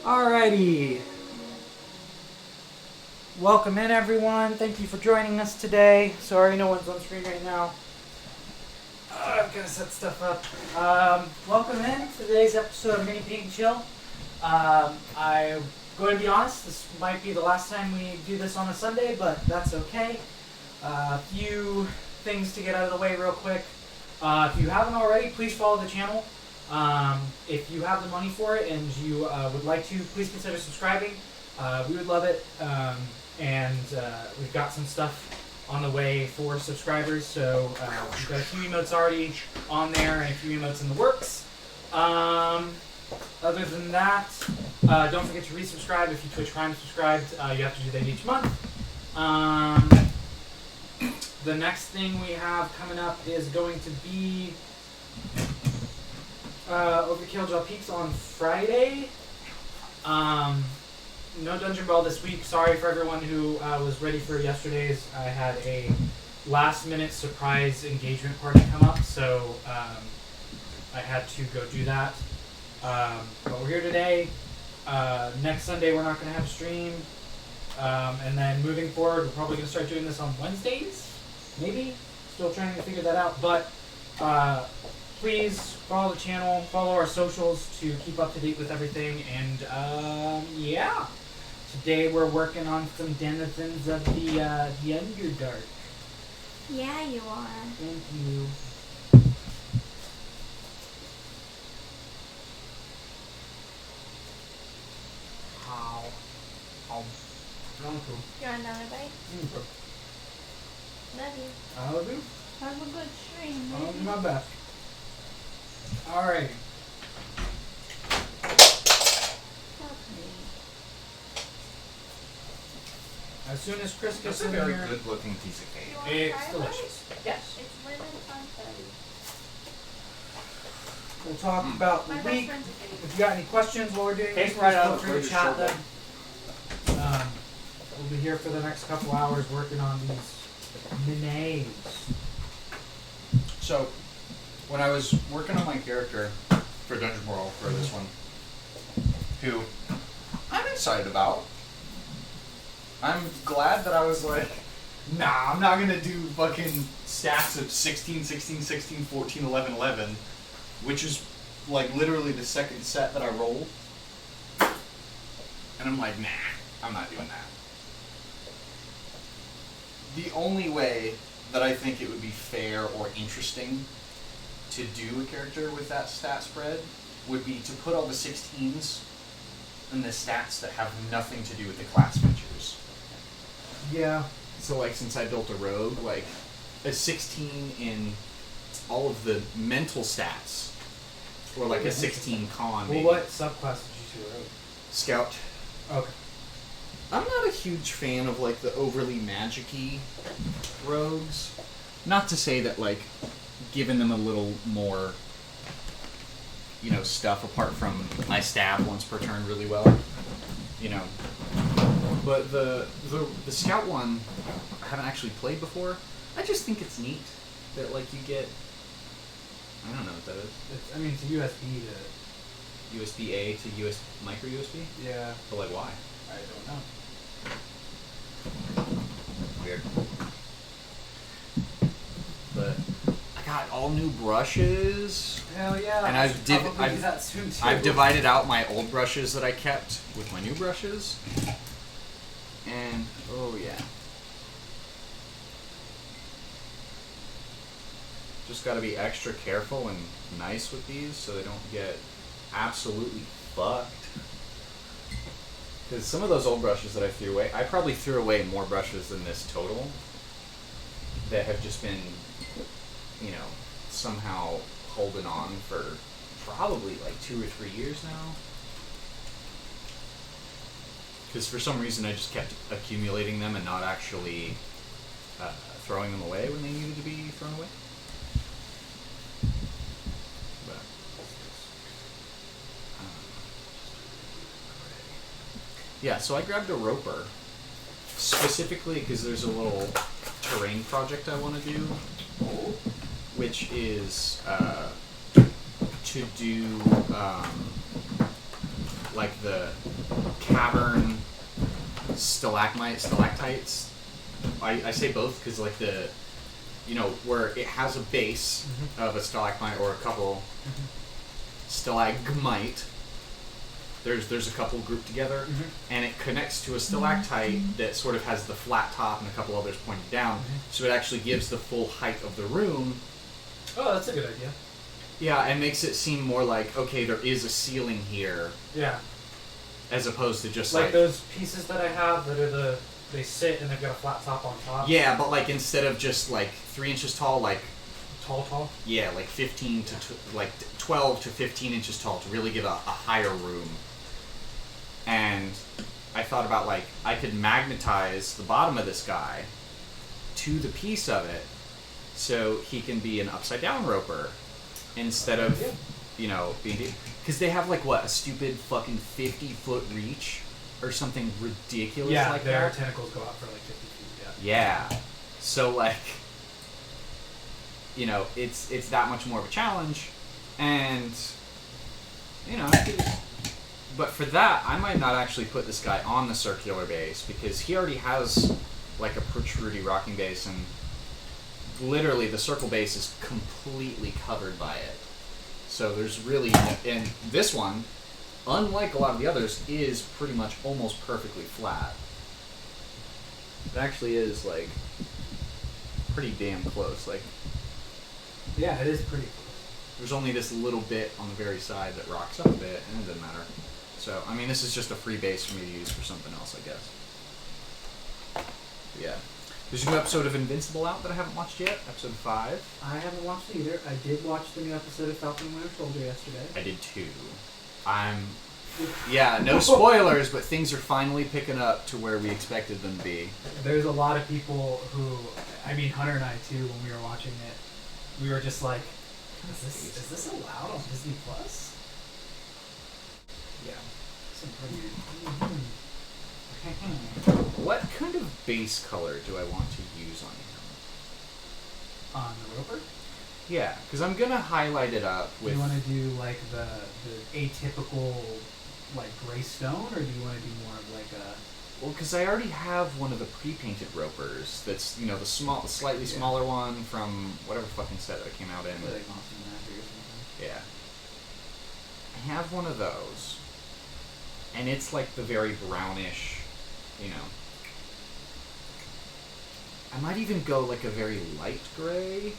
Alrighty. Welcome in, everyone. Thank you for joining us today. Sorry, no one's on screen right now. I've got to set stuff up. Welcome in to today's episode of Mini Paint and Chill. I'm going to be honest, this might be the last time we do this on a Sunday, but that's okay. A few things to get out of the way real quick. If you haven't already, please follow the channel. If you have the money for it and you would like to, please consider subscribing. We would love it. And we've got some stuff on the way for subscribers. So we've got a few emotes already on there and a few emotes in the works. Other than that, don't forget to resubscribe if you Twitch Prime subscribed. You have to do that each month. The next thing we have coming up is going to be over Killjoy Peaks on Friday. No Dungeon Brawl this week. Sorry for everyone who was ready for yesterday's. I had a last-minute surprise engagement party come up, so I had to go do that. But we're here today. Next Sunday we're not going to have a stream. And then moving forward, we're probably going to start doing this on Wednesdays. Maybe. Still trying to figure that out. But please follow the channel, follow our socials to keep up to date with everything. And yeah. Today we're working on some Denizens of the Underdark. Yeah, you are. Thank you. How? You want another bite? Love you. I love you. Have a good stream. I'll do my best. Alright. As soon as Chris gets That's a in very here, good-looking piece of cake. it's delicious. Yes. It's lemon confetti. We'll talk about the My best week. friend's a kitty. If you got any questions while we're doing this, right out feel of the free to fridge, chat sure. them. We'll be here for the next couple hours working on these menus. So, when I was working on my character for Dungeon Brawl for this one, who I'm excited about, I'm glad that I was like, nah, I'm not going to do fucking stats of 16, 16, 16, 14, 11, 11, which is like literally the second set that I rolled. And I'm like, nah, I'm not doing that. The only way that I think it would be fair or interesting to do a character with that stat spread would be to put all the 16s in the stats that have nothing to do with the class features. Yeah. So, like, since I built a rogue, like, a 16 in all of the mental stats, or like a 16 con, Well, maybe. what subclass did you see? Scout. Okay. I'm not a huge fan of, like, the overly magic-y rogues. Not to say that, like, giving them a little more, you know, stuff apart from I stab once per turn really well, you know. But the Scout one, I haven't actually played before. I just think it's neat that, like, you get, I don't know what that is. It's, I mean, it's a USB to... USB-A to micro USB? Yeah. But, like, why? I don't know. Weird. But I got all new brushes. Hell yeah. And I should probably do I've that soon, too. I've divided out my old brushes that I kept with my new brushes. And oh yeah. Just got to be extra careful and nice with these so they don't get absolutely fucked. Because some of those old brushes that I threw away, I probably threw away more brushes than this total that have just been, you know, somehow holding on for probably like 2 or 3 years now. Because for some reason I just kept accumulating them and not actually throwing them away when they needed to be thrown away. But, yeah, so I grabbed a roper specifically because there's a little terrain project I want to do, which is to do like the cavern stalactites. I say both because like the, where it has a base of a stalagmite or a couple stalagmite. There's a couple grouped together, and it connects to a stalactite that sort of has the flat top and a couple others pointing down, so it actually gives the full height of the room. Oh, that's a good idea. Yeah, and makes it seem more like, okay, there is a ceiling here. Yeah. As opposed to just like those pieces that I have that are they sit and they've got a flat top on top. Yeah, but like instead of just like 3 inches tall, like tall. Yeah, like 15 to like 12 to 15 inches tall to really give a higher room. And I thought about like I could magnetize the bottom of this guy to the piece of it, so he can be an upside down roper instead of being, because they have like what, a stupid fucking 50-foot reach or something ridiculous like their that. tentacles go out for like 50 feet. Yeah. So like, it's that much more of a challenge, and but for that, I might not actually put this guy on the circular base because he already has like a protrudy rocking base, and literally the circle base is completely covered by it. So there's really, and this one, unlike a lot of the others, is pretty much almost perfectly flat. It actually is like pretty damn close. Like, yeah, it is pretty close. There's only this little bit on the very side that rocks up a bit, and it doesn't matter. So, I mean, this is just a free base for me to use for something else, I guess. But yeah. There's a new episode of Invincible out that I haven't watched yet, episode 5. I haven't watched it either. I did watch the new episode of Falcon and Winter Soldier yesterday. I did too. No spoilers, but things are finally picking up to where we expected them to be. There's a lot of people who, Hunter and I too, when we were watching it, we were just like, is this allowed on Disney Plus? Yeah. Some pretty... What kind of base color do I want to use on him? On the Roper? Yeah, because I'm going to highlight it up with... Do you want to do like the atypical like gray stone, or do you want to do more of like a... Well, because I already have one of the pre-painted Ropers that's, the slightly smaller one from whatever fucking set that came out in. Like Monster Magic or something. Yeah. I have one of those. And it's like the very brownish, I might even go like a very light gray.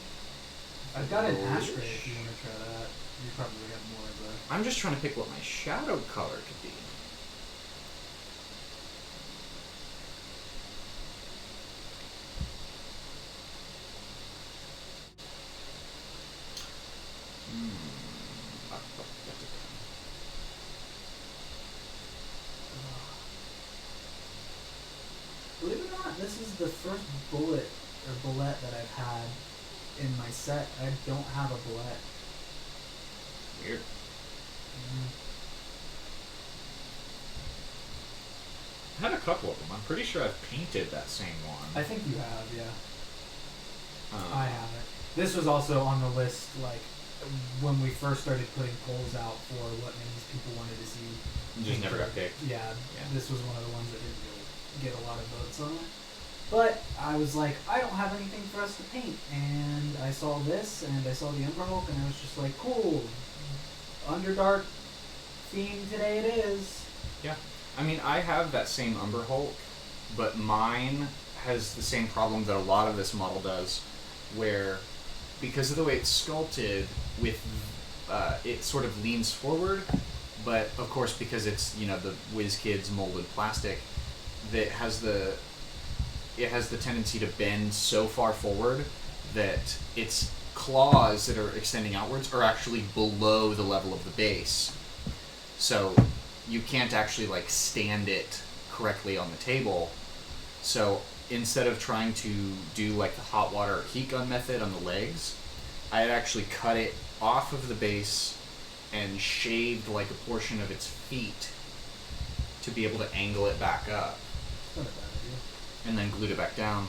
I've got an ash gray if you want to try that. You probably have more of the... I'm just trying to pick what my shadow color could be. Believe it or not, this is the first bullet that I've had in my set. I don't have a bullet. Weird. I had a couple of them. I'm pretty sure I've painted that same one. I think you have, yeah. I haven't. This was also on the list, like, when we first started putting polls out for what names people wanted to see. You just never got picked. Yeah, this was one of the ones that didn't really get a lot of votes on it. But I was like, I don't have anything for us to paint. And I saw this, and I saw the Ember Hulk, and I was just like, cool. Underdark theme today it is. Yeah. I have that same Umber Hulk, but mine has the same problem that a lot of this model does, where because of the way it's sculpted, with it sort of leans forward, but of course because it's the WizKids molded plastic, that it has the tendency to bend so far forward that its claws that are extending outwards are actually below the level of the base. So you can't actually like stand it correctly on the table. So instead of trying to do like the hot water or heat gun method on the legs, I had actually cut it off of the base and shaved like a portion of its feet to be able to angle it back up. Not a bad idea. And then glued it back down.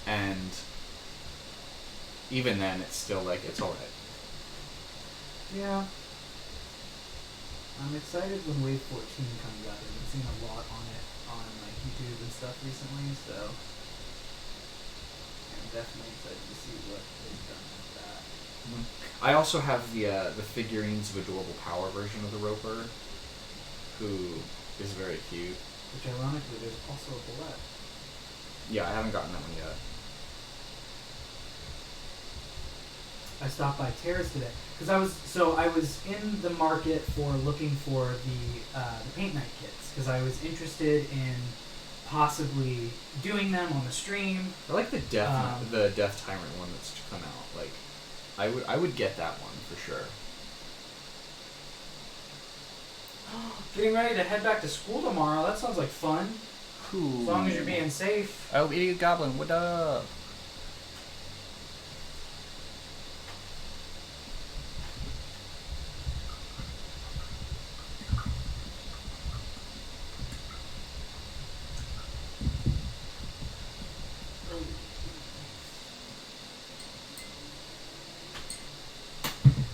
And even then, it's still like, it's alright. Yeah. I'm excited when Wave 14 comes out. I've been seeing a lot on it on like YouTube and stuff recently, so I'm definitely excited to see what they've done with that. I also have the figurines of adorable power version of the Roper, who is very cute. Which ironically, there's also a bullet. Yeah, I haven't gotten that one yet. I stopped by Terrace today because I was in the market for looking for the paint night kits because I was interested in possibly doing them on the stream. I like the Death Tyrant one that's come out. Like, I would get that one for sure. Getting ready to head back to school tomorrow. That sounds like fun. Cool. As long as you're being safe. Oh, Idiot Goblin, what up?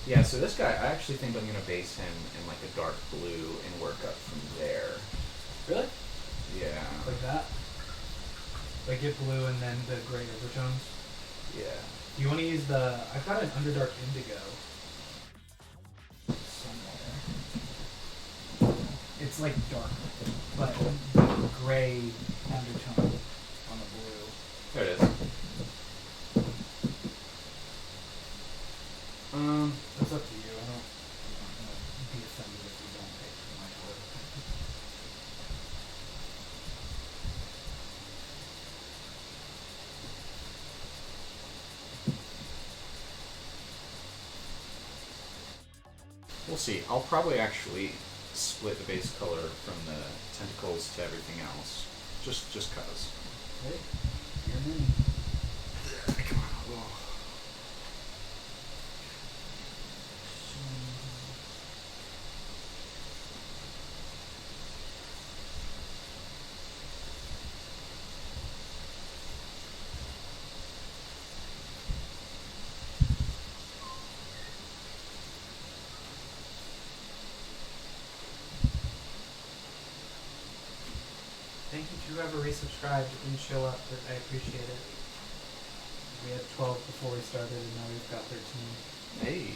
Yeah, so this guy, I actually think I'm going to base him in like a dark blue and work up from there. Really? Yeah. Like that? Like get blue and then the gray overtones? Yeah. You want to use I've got an Underdark Indigo somewhere. It's like dark, but gray undertone on the blue. There it is. That's up to you. I'm not gonna be offended if you don't pick my color. We'll see. I'll probably actually split the base color from the tentacles to everything else. Just cause. Hey, you're me. Come on. Whoa. Thank you to whoever resubscribed. It didn't show up, but I appreciate it. We had 12 before we started, and now we've got 13. Hey.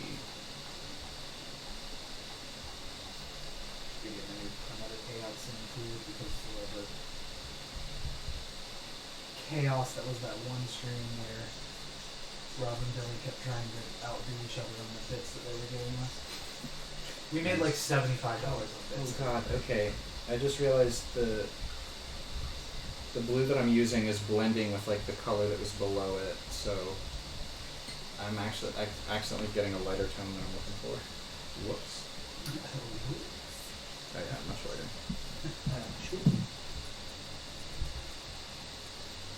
We're getting another payout soon too, because of the chaos that was that one stream where Rob and Billy kept trying to outdo each other on the bits that they were giving us. We made like $75 on bits. Oh god, okay. I just realized the blue that I'm using is blending with like the color that was below it, so I'm accidentally getting a lighter tone than I'm looking for. Whoops. Oh yeah, much lighter.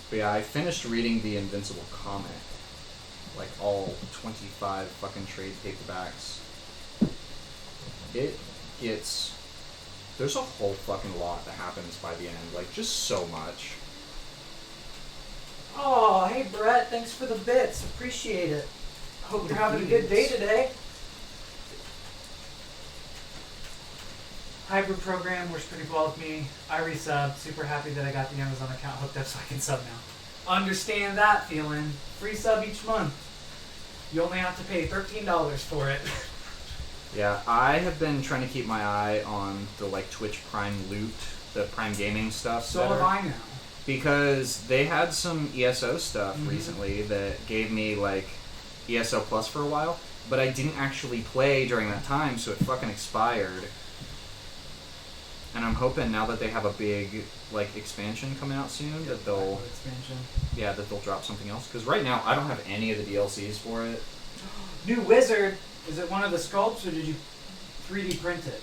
But yeah, I finished reading the Invincible comic. Like all 25 fucking trade paperbacks. It gets... There's a whole fucking lot that happens by the end. Like, just so much. Oh, hey Brett, thanks for the bits. Appreciate it. Hope you're having a good day today. Hybrid program works pretty well with me. I resubbed. Super happy that I got the Amazon account hooked up so I can sub now. Understand that feeling. Free sub each month. You only have to pay $13 for it. Yeah, I have been trying to keep my eye on the like Twitch Prime loot, the Prime Gaming stuff. So have I now. Because they had some ESO stuff recently that gave me like ESO Plus for a while, but I didn't actually play during that time, so it fucking expired. And I'm hoping now that they have a big like expansion coming out soon that they'll that they'll drop something else. Because right now I don't have any of the DLCs for it. New wizard. Is it one of the sculpts or did you 3D print it?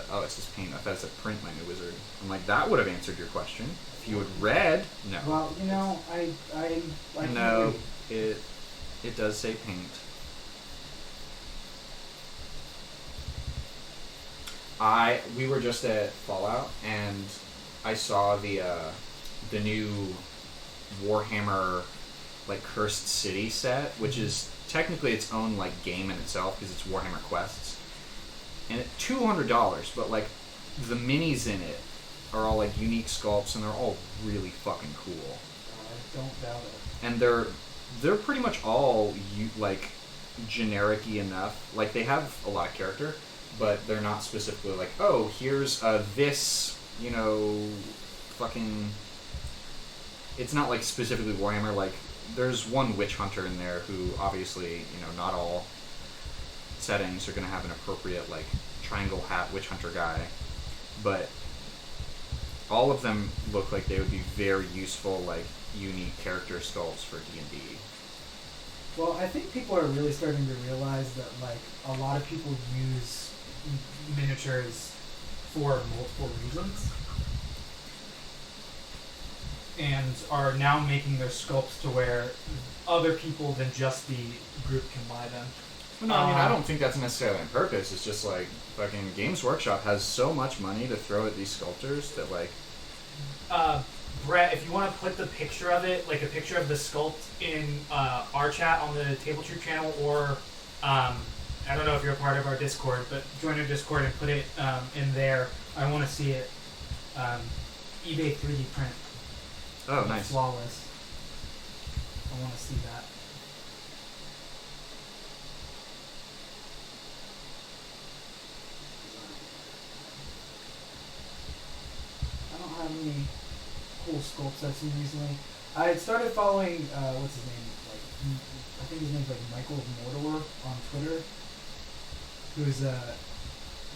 Oh, it says paint. I thought it said print my new wizard. I'm like, that would have answered your question. If you had read, no. Well, you know, I no, it does say paint. We were just at Fallout and I saw the new Warhammer like Cursed City set, which is technically its own like game in itself because it's Warhammer Quests. and $200, but like the minis in it are all like unique sculpts, and they're all really fucking cool. I don't doubt it. And they're pretty much all like generic-y enough. Like they have a lot of character, but they're not specifically like, oh, here's this, you know, fucking. It's not like specifically Warhammer. Like there's one witch hunter in there who obviously, you know, not all settings are gonna have an appropriate like triangle hat witch hunter guy, but all of them look like they would be very useful, like unique character sculpts for D&D. Well, I think people are really starting to realize that like a lot of people use miniatures for multiple reasons, and are now making their sculpts to where other people than just the group can buy them. No, I mean, I don't think that's necessarily on purpose. It's just like fucking Games Workshop has so much money to throw at these sculptors that like. Brett, if you want to put the picture of it, like a picture of the sculpt in our chat on the Table Troop channel, or I don't know if you're a part of our Discord, but join our Discord and put it in there. I want to see it. eBay 3D print. Oh, nice. Flawless. I want to see that. I don't have any cool sculpts I've seen recently. I had started following, what's his name? Like, I think his name's like Michael Mortimer on Twitter. Who's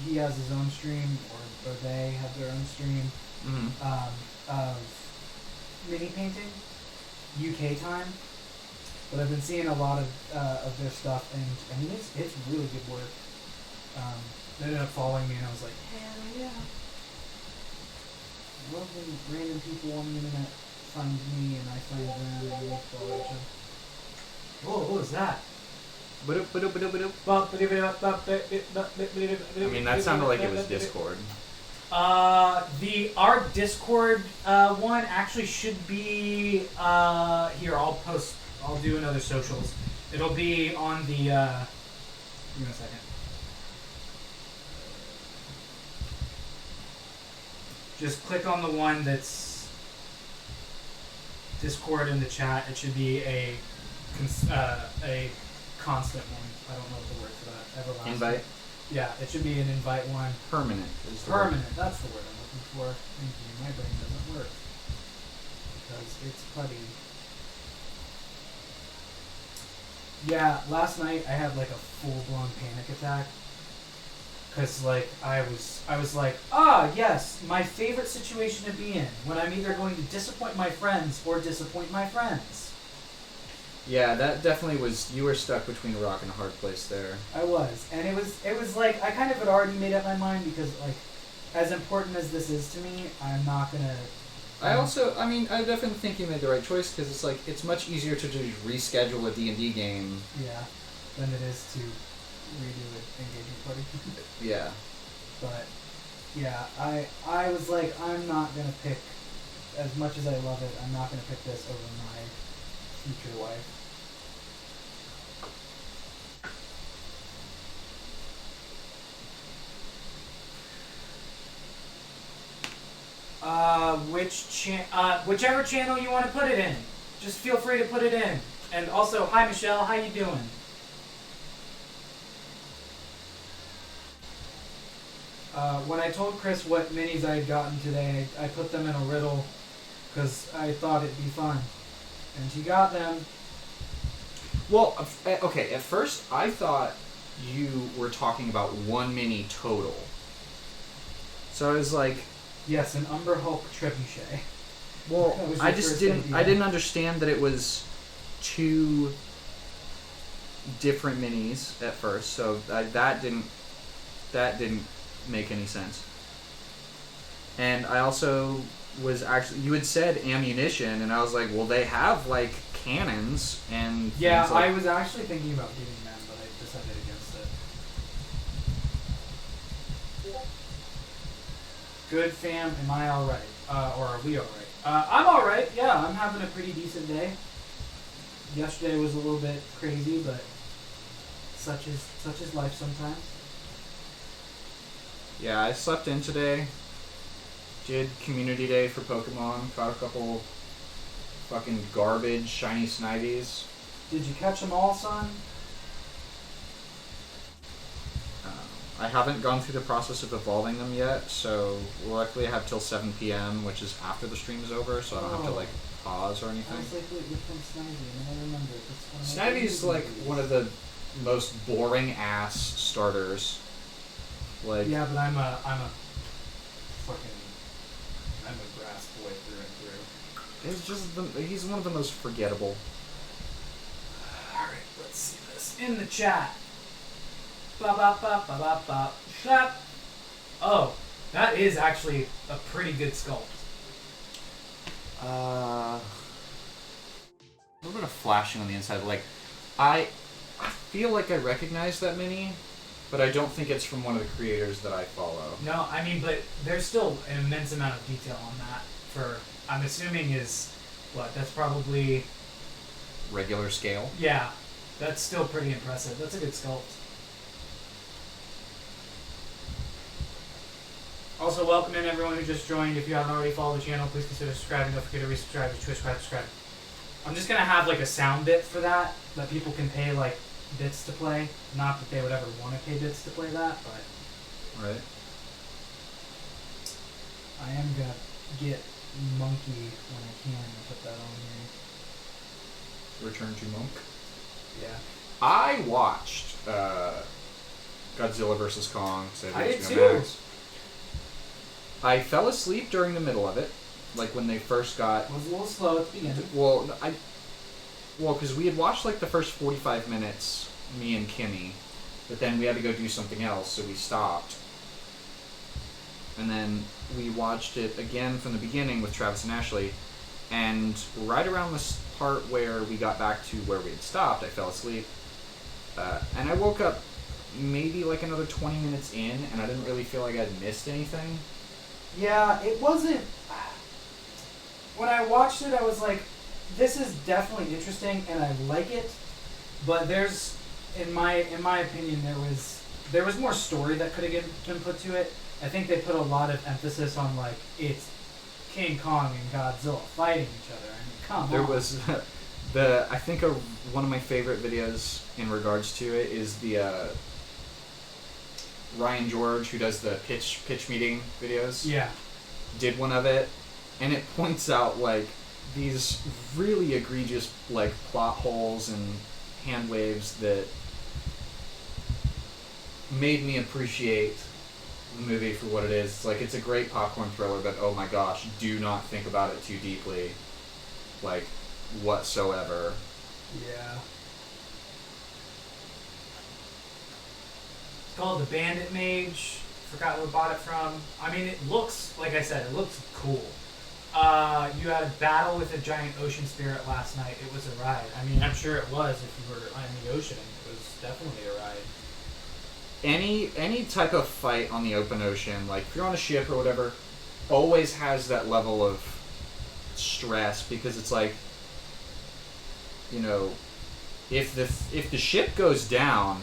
he has his own stream, or they have their own stream of mini painting, UK time. But I've been seeing a lot of their stuff, and I mean it's really good work. They ended up following me, and I was like, hell yeah. I love when random people on the internet find me and I find them and we follow each other. Whoa, what was that? I mean, that sounded like it was Discord. Our Discord one actually should be here. I'll do another socials. It'll be on the. Give me a second. Just click on the one that's Discord in the chat. It should be a constant one. I don't know what the word for that. Everlasting. Invite? Yeah, it should be an invite one. Permanent. Is the Permanent. word. That's the word I'm looking for. Thank you. My brain doesn't work because it's putty. Yeah, last night I had like a full-blown panic attack. Cause like I was like, yes, my favorite situation to be in, when I'm either going to disappoint my friends or disappoint my friends. Yeah, that definitely was. You were stuck between a rock and a hard place there. I was, and it was like I kind of had already made up my mind because like, as important as this is to me, I'm not gonna. I definitely think you made the right choice because it's like it's much easier to just reschedule a D&D game. Yeah, than it is to redo an engagement party. Yeah. But yeah, I was like, I'm not gonna pick, as much as I love it, I'm not gonna pick this over my future wife. Whichever channel you want to put it in, just feel free to put it in. And also, hi Michelle, how you doing? When I told Chris what minis I had gotten today, I put them in a riddle because I thought it'd be fun. And she got them. Well, okay, at first I thought you were talking about one mini total. So I was like... Yes, an Umber Hulk trebuchet. Well, I didn't understand that it was two different minis at first, so that didn't make any sense. And I also was actually, you had said ammunition, and I was like, well, they have like cannons and yeah, like, I was actually thinking about getting them, but I decided against it. Good fam, am I alright? Or are we alright? I'm alright, yeah, I'm having a pretty decent day. Yesterday was a little bit crazy, but such is life sometimes. Yeah, I slept in today. Did community day for Pokemon. Caught a couple fucking garbage shiny Snivies. Did you catch them all, son? I haven't gone through the process of evolving them yet, so luckily I have till 7 p.m., which is after the stream is over, so I don't have to like pause or I anything. was like, wait, which one's Snivy? And then I remember. Snivy's like one of the most boring ass starters. Like, Yeah, but I'm a grass boy through and through. it's just he's one of the most forgettable. Alright, let's see this. In the chat. Ba ba ba ba ba ba. Shut. Oh, that is actually a pretty good sculpt. A little bit of flashing on the inside. Like, I feel like I recognize that mini, but I don't think it's from one of the creators that I follow. No, I mean, but there's still an immense amount of detail on that. For I'm assuming is what? That's probably Regular scale. yeah. That's still pretty impressive. That's a good sculpt. Also, welcome in everyone who just joined. If you haven't already followed the channel, please consider subscribing. Don't forget to resubscribe to Twitch, subscribe. I'm just gonna have like a sound bit for that people can pay like bits to play. Not that they would ever want to pay bits to play that, but Right. I am gonna get monkey when I can and put that on here. Return to Monk. Yeah. I watched Godzilla vs. Kong. I did HBO too. Max. I fell asleep during the middle of it, like when they first got. It was a little slow at the beginning. Well, because we had watched like the first 45 minutes, me and Kimmy, but then we had to go do something else, so we stopped. And then we watched it again from the beginning with Travis and Ashley, and right around this part where we got back to where we had stopped, I fell asleep, and I woke up maybe like another 20 minutes in, and I didn't really feel like I'd missed anything. Yeah, it wasn't. When I watched it, I was like, "This is definitely interesting, and I like it." But there's, in my opinion, there was more story that could have been put to it. I think they put a lot of emphasis on like it's King Kong and Godzilla fighting each other. I mean, come on. There was I think one of my favorite videos in regards to it is the Ryan George, who does the pitch meeting videos. Yeah. Did one of it, and it points out like these really egregious like plot holes and hand waves that made me appreciate the movie for what it is. It's like it's a great popcorn thriller, but oh my gosh, do not think about it too deeply, like whatsoever. Yeah. It's called The Bandit Mage. Forgot who I bought it from. I mean, it looks, like I said, it looks cool. You had a battle with a giant ocean spirit last night. It was a ride. I mean, I'm sure it was if you were on the ocean. It was definitely a ride. Any type of fight on the open ocean, like if you're on a ship or whatever, always has that level of stress because it's like, you know, if the ship goes down,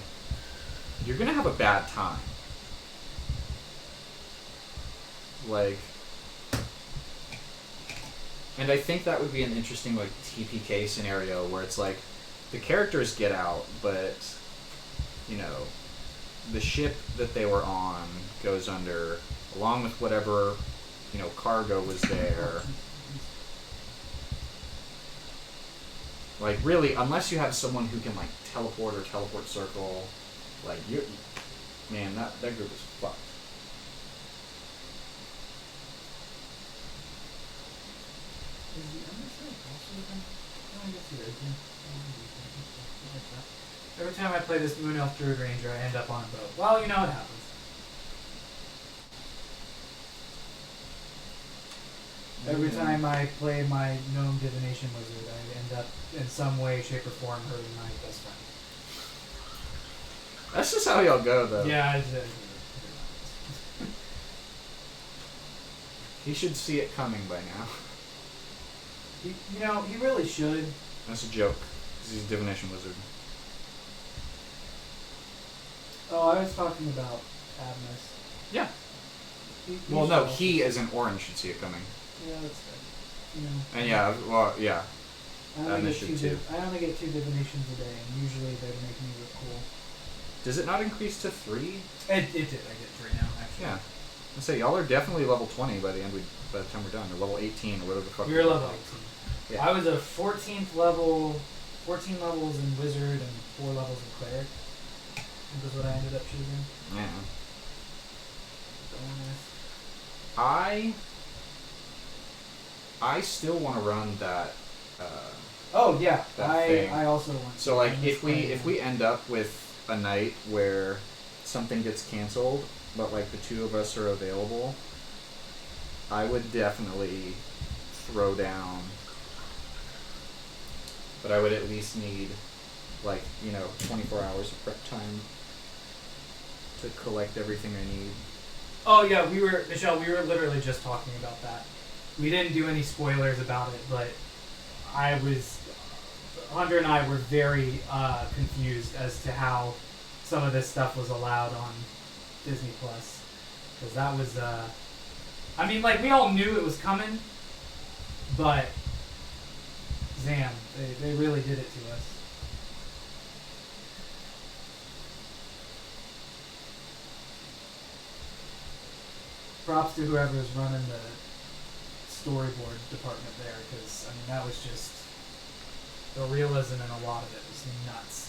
you're gonna have a bad time. Like, and I think that would be an interesting like TPK scenario where it's like the characters get out, but you know, the ship that they were on goes under, along with whatever, you know, cargo was there. Like, really, unless you have someone who can, like, teleport or teleport circle, like, man, that group is fucked. Is the emissary also open? No, I guess it is. Every time I play this Moon Elf Druid Ranger, I end up on a boat. Well, you know what happens. Every time I play my Gnome Divination Wizard, I end up in some way, shape, or form hurting my best friend. That's just how y'all go, though. Yeah, I did. He should see it coming by now. You know, he really should. That's a joke, because he's a divination wizard. Oh, I was talking about Cadmus. Yeah. Well, no, he as an orange should see it coming. Yeah, that's right. You know. And yeah, well, yeah. I only get 2 divinations a day, and usually they make me look cool. Does it not increase to 3? It did. I get 3 now, actually. Yeah. I say y'all are definitely level 20 by the time we're done, or level 18 or whatever the fuck. We were level 18. Yeah. I was a 14th level, 14 levels in wizard and 4 levels in cleric. That was what I ended up choosing. Yeah. Bonus. I still want to run that. Oh yeah, that thing. I also want. So like if we end up with a night where something gets canceled, but like the 2 of us are available, I would definitely throw down. But I would at least need 24 hours of prep time to collect everything I need. Oh yeah, Michelle, we were literally just talking about that. We didn't do any spoilers about it, but Hunter and I were very confused as to how some of this stuff was allowed on Disney Plus. Because that was, we all knew it was coming, but damn, they really did it to us. Props to whoever's running the storyboard department there, because that was just the realism in a lot of it was nuts.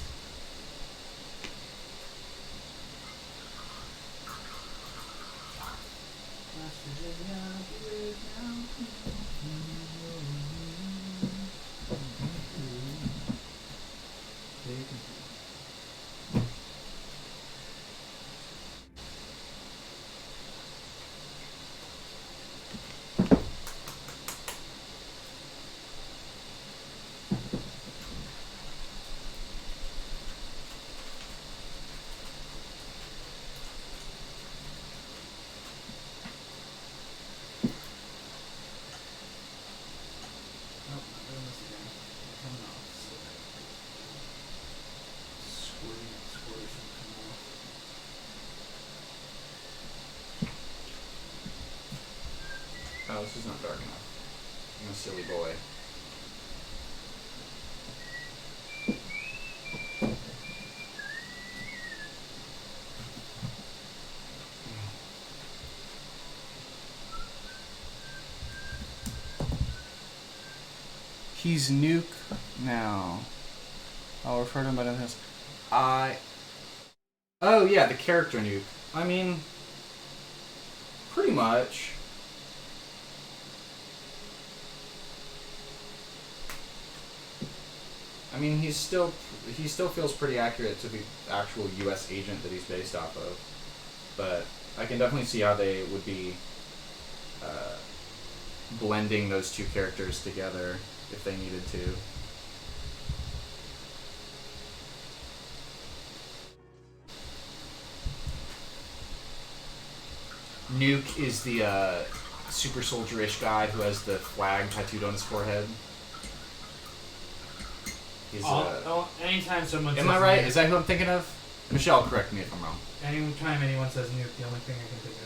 Oh, this is not dark enough. I'm a silly boy. He's Nuke now. I'll refer to him by this. Oh yeah, the character Nuke. Pretty much. He still feels pretty accurate to the actual U.S. agent that he's based off of, but I can definitely see how they would be blending those 2 characters together if they needed to. Nuke is the super soldier-ish guy who has the flag tattooed on his forehead. He's, anytime someone am says I right? Nuke, Is that who I'm thinking of? Michelle, correct me if I'm wrong. anytime anyone says Nuke, the only thing I can think of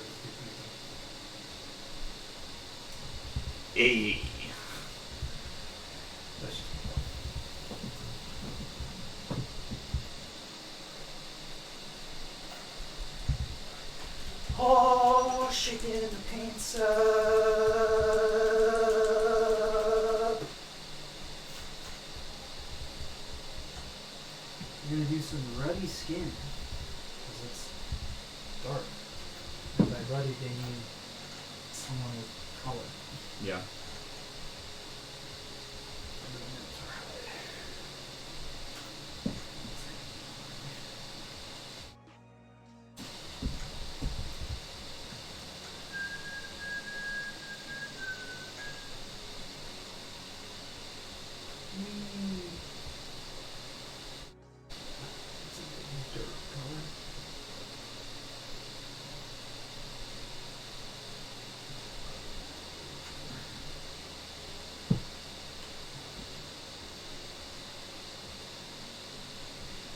is Hey. That's just oh, shaking the pants up. You're gonna do some ruddy skin, because it's dark. And by ruddy, they mean someone with color. Yeah.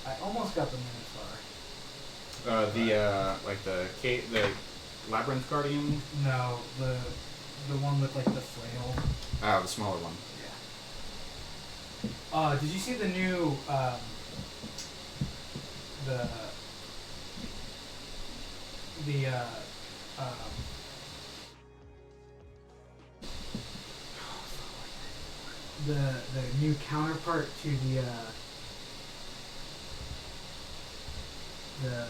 I almost got the Minotaur. The Labyrinth Guardian? No, the one with like the flail. Oh, the smaller one. Yeah. Did you see the new the new counterpart to the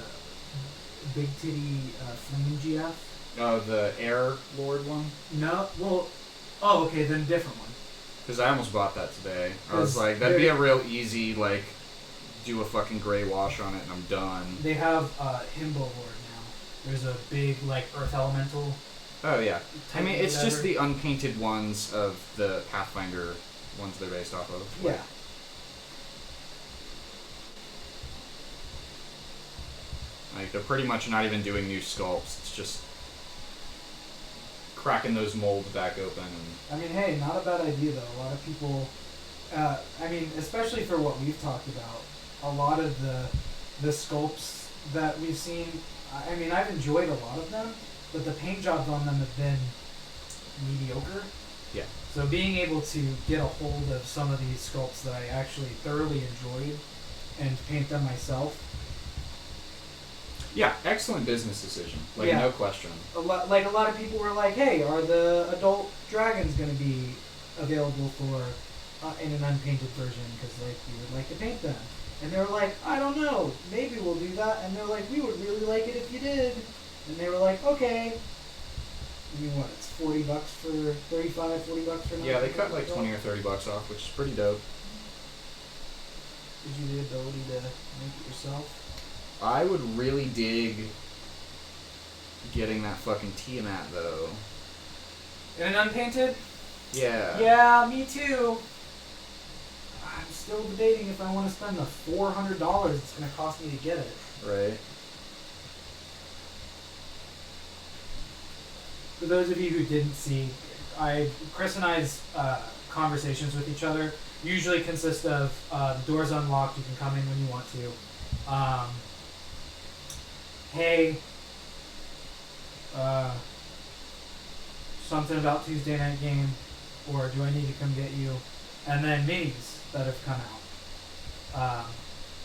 big titty flame GF? Oh, the Air Lord one? No, well, oh, okay, then a different one. Because I almost bought that today. I was like, that'd be a real easy, like, do a fucking gray wash on it and I'm done. They have Himbo Lord now. There's a big, like, Earth Elemental. Oh, yeah. I mean, it's just whatever. the unpainted ones of the Pathfinder ones they're based off of. Yeah. Like, they're pretty much not even doing new sculpts. It's just cracking those molds back open. And I mean, hey, not a bad idea, though. A lot of people, I mean, especially for what we've talked about, a lot of the sculpts that we've seen, I mean, I've enjoyed a lot of them, but the paint jobs on them have been mediocre. yeah. So being able to get a hold of some of these sculpts that I actually thoroughly enjoyed and paint them myself. Yeah, excellent business decision. Like, Yeah. no question. A lot of people were like, "Hey, are the adult dragons going to be available for in an unpainted version? Because like we would like to paint them." And they were like, "I don't know, maybe we'll do that." And they're like, "We would really like it if you did." And they were like, "Okay." I mean, what? It's $40 for $35, $40 for. Yeah, they cut like $20 or $30 off, which is pretty dope. Gives you the ability to make it yourself. I would really dig getting that fucking Tiamat though. In an unpainted? Yeah. Yeah, me too. I'm still debating if I want to spend the $400 it's going to cost me to get it. Right. For those of you who didn't see, Chris and I's conversations with each other usually consist of the door's unlocked, you can come in when you want to. Hey, something about Tuesday night game, or do I need to come get you? And then minis that have come out.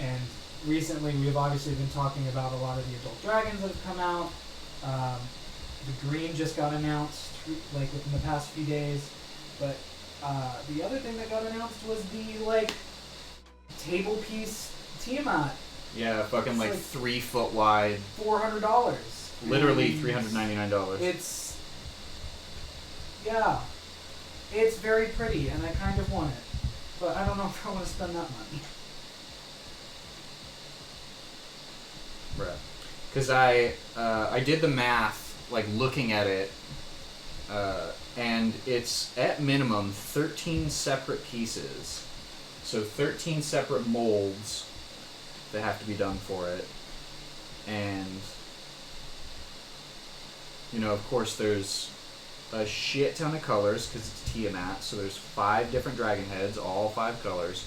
And recently we've obviously been talking about a lot of the adult dragons that have come out. The green just got announced, like within the past few days. But the other thing that got announced was the like table piece Tiamat. Yeah, fucking It's like like 3 foot wide. $400. Literally And $399. It's it's very pretty, and I kind of want it, but I don't know if I want to spend that money. Right. Because I did the math, like looking at it, and it's at minimum 13 separate pieces. So 13 separate molds that have to be done for it. And, you know, of course there's a shit ton of colors because it's Tiamat, so there's 5 different dragon heads, all 5 colors,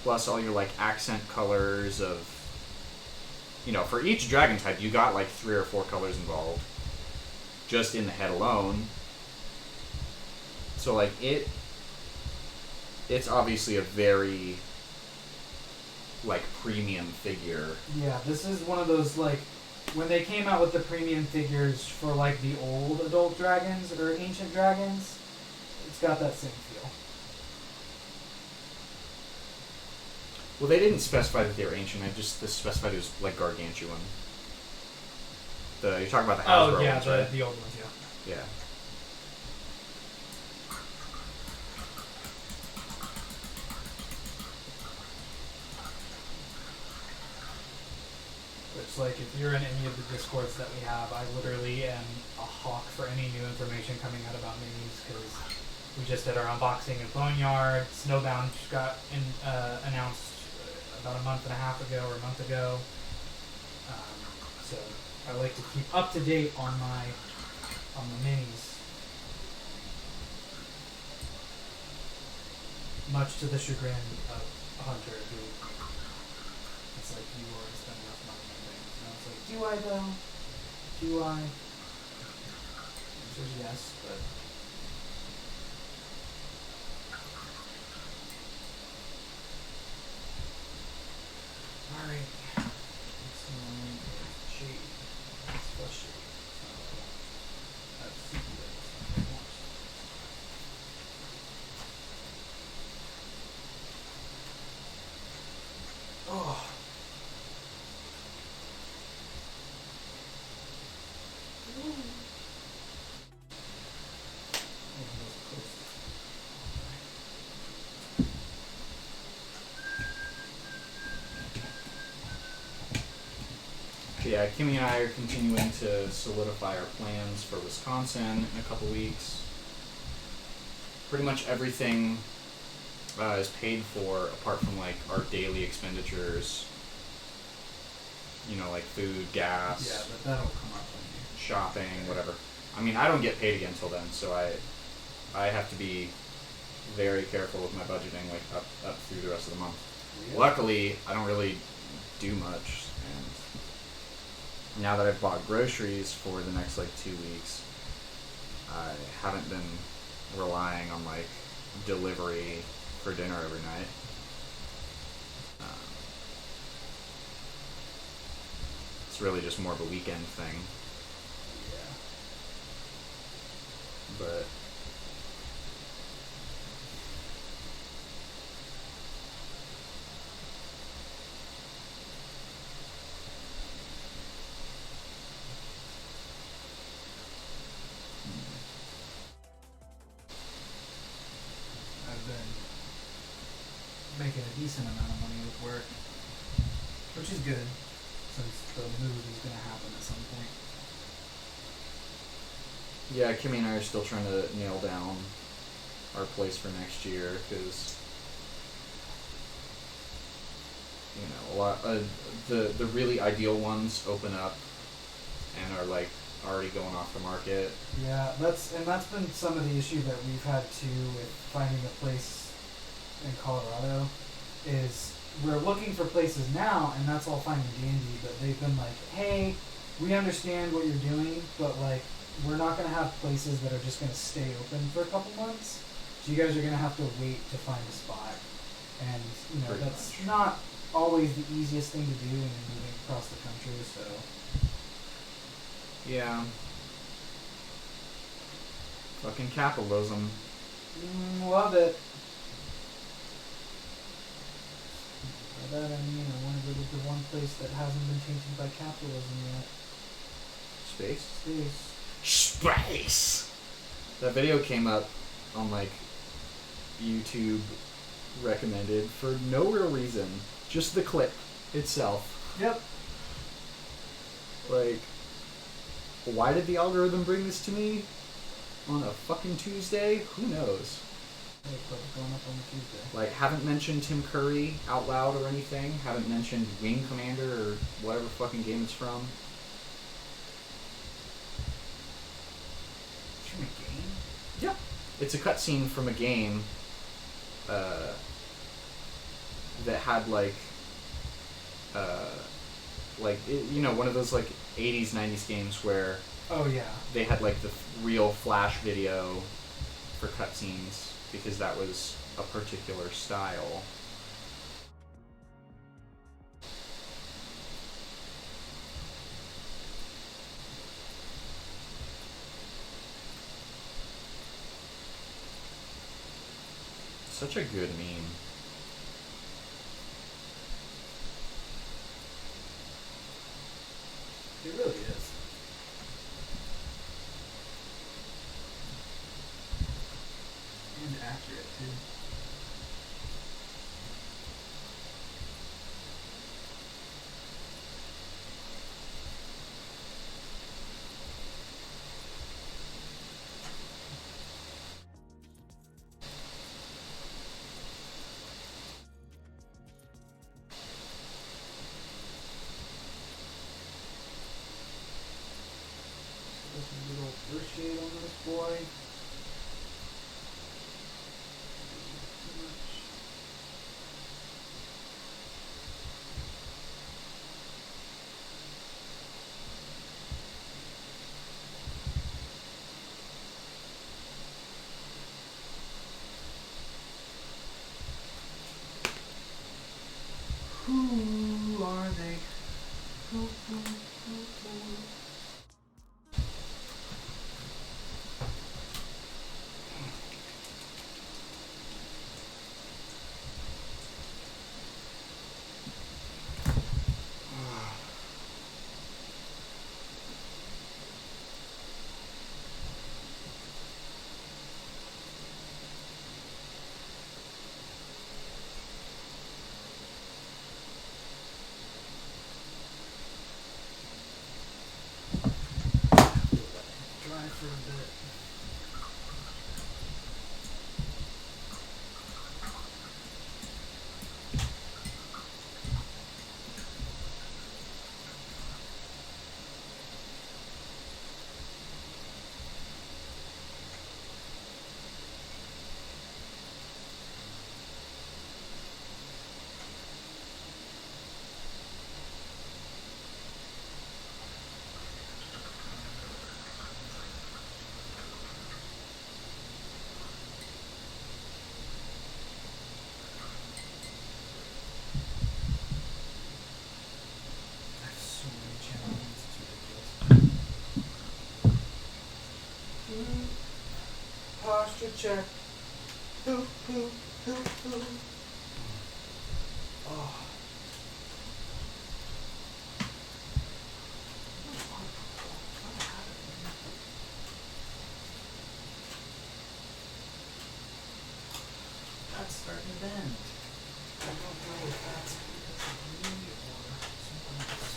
plus all your like accent colors of, you know, for each dragon type you got like 3 or 4 colors involved just in the head alone. So like it's obviously a very like premium figure. Yeah, this is one of those like when they came out with the premium figures for like the old adult dragons or ancient dragons, it's got that same feel. Well, they didn't specify that they were ancient. They just specified it was like gargantuan. You're talking about the Hasbro ones, right? the old ones, yeah. Yeah. Which, like, if you're in any of the discords that we have, I literally am a hawk for any new information coming out about minis, because we just did our unboxing of Boneyard. Snowbound just got announced about a month and a half ago or a month ago. So I like to keep up to date on the minis. Much to the chagrin of Hunter, who it's like, you already spent enough money on things. And I was like, do I though? Do I? answer is yes, but... Alright. Next one is shade. That's flush shade. So, that's sepia. That's not what I want. Oh. Yeah, Kimmy and I are continuing to solidify our plans for Wisconsin in a couple weeks. Pretty much everything is paid for apart from like our daily expenditures. You know, like food, gas. Yeah, but that'll come up when you... Shopping, whatever. I mean, I don't get paid again until then, so I have to be very careful with my budgeting, like up through the rest of the month. Yeah. Luckily, I don't really do much, and now that I've bought groceries for the next like 2 weeks, I haven't been relying on like delivery for dinner every night. It's really just more of a weekend thing. Yeah. But I've been making a decent amount of money with work, which is good, since the move is going to happen at some point. yeah, Kimmy and I are still trying to nail down our place for next year because, you know, a lot the really ideal ones open up and are like already going off the market. Yeah, that's been some of the issue that we've had too with finding a place in Colorado. Is we're looking for places now, and that's all fine and dandy, but they've been like, hey, we understand what you're doing, but like, we're not going to have places that are just going to stay open for a couple months. So you guys are going to have to wait to find a spot. And, you know, Pretty that's much. not always the easiest thing to do when you're moving across the country, so... Yeah. Fucking capitalism. Love it. By that I mean I want to go to the one place that hasn't been tainted by capitalism yet. Space? Space. Space! That video came up on like YouTube recommended for no real reason. Just the clip itself. Yep. Like, why did the algorithm bring this to me on a fucking Tuesday? Who knows? Hey, what's going up on Tuesday? Like, haven't mentioned Tim Curry out loud or anything. Haven't mentioned Wing Commander or whatever fucking game it's from. It's from a game? Yeah. It's a cutscene from a game that had you know, one of those like 80s, 90s games where Oh yeah. they had like the real flash video for cutscenes because that was a particular style. Such a good meme. It really is. And accurate too. There's a little first shade on this boy. Too much. Dry for a bit. I have so many challenges, it's ridiculous. Posture check. Oh. That's starting to bend. I don't know if that's because of me or something else.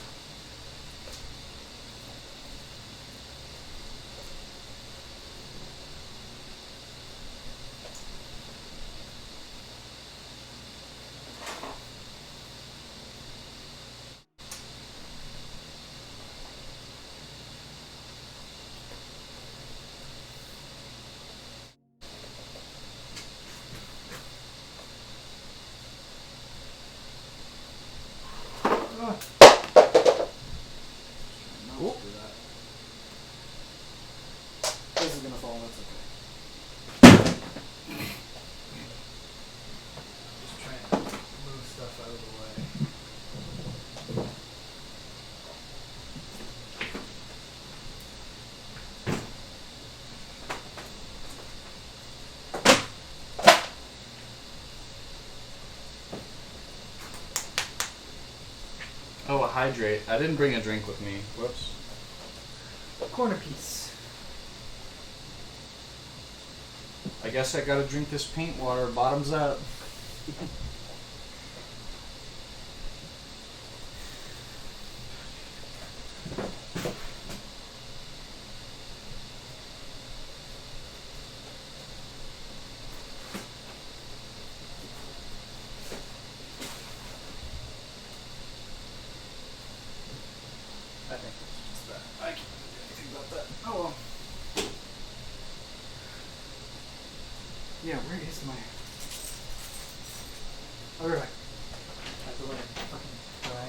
Oop. This is gonna fall, that's okay. Just trying to move stuff out of the way. Oh, a hydrate. I didn't bring a drink with me. Whoops. Corner piece. I guess I gotta drink this paint water, bottoms up. I think it's just that. I can't do anything about that. Oh well. Yeah, where is my... I'll be right back. I have to let it fucking dry.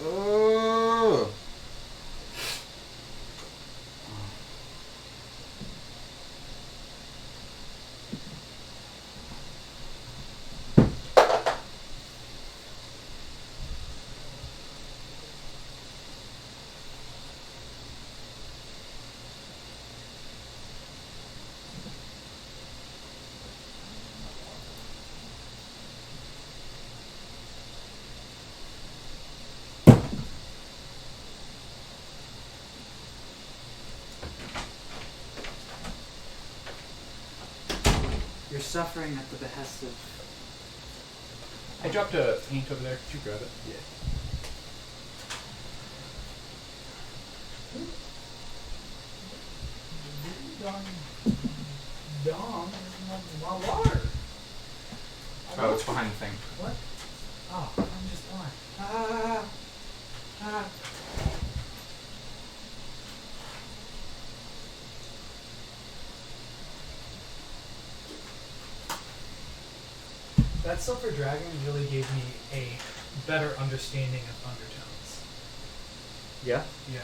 Oh. You're suffering at the behest of... I dropped a paint over there. Could you grab it? Yeah. Dom, my water. Oh, it's behind the thing. What? Oh, I'm just blind. That Silver Dragon really gave me a better understanding of undertones. Yeah. Yeah.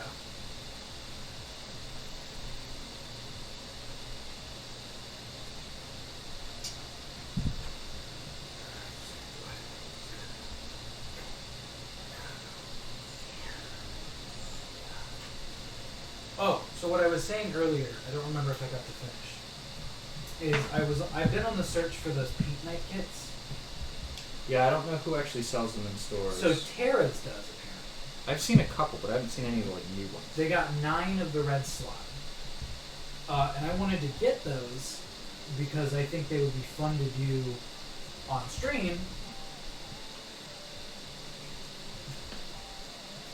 Oh, so what I was saying earlier, I don't remember if I got to finish, is I've been on the search for those paint night kits. Yeah, I don't know who actually sells them in stores. So Terra's does, apparently. I've seen a couple, but I haven't seen any of the new ones. They got 9 of the red slot. And I wanted to get those because I think they would be fun to do on stream.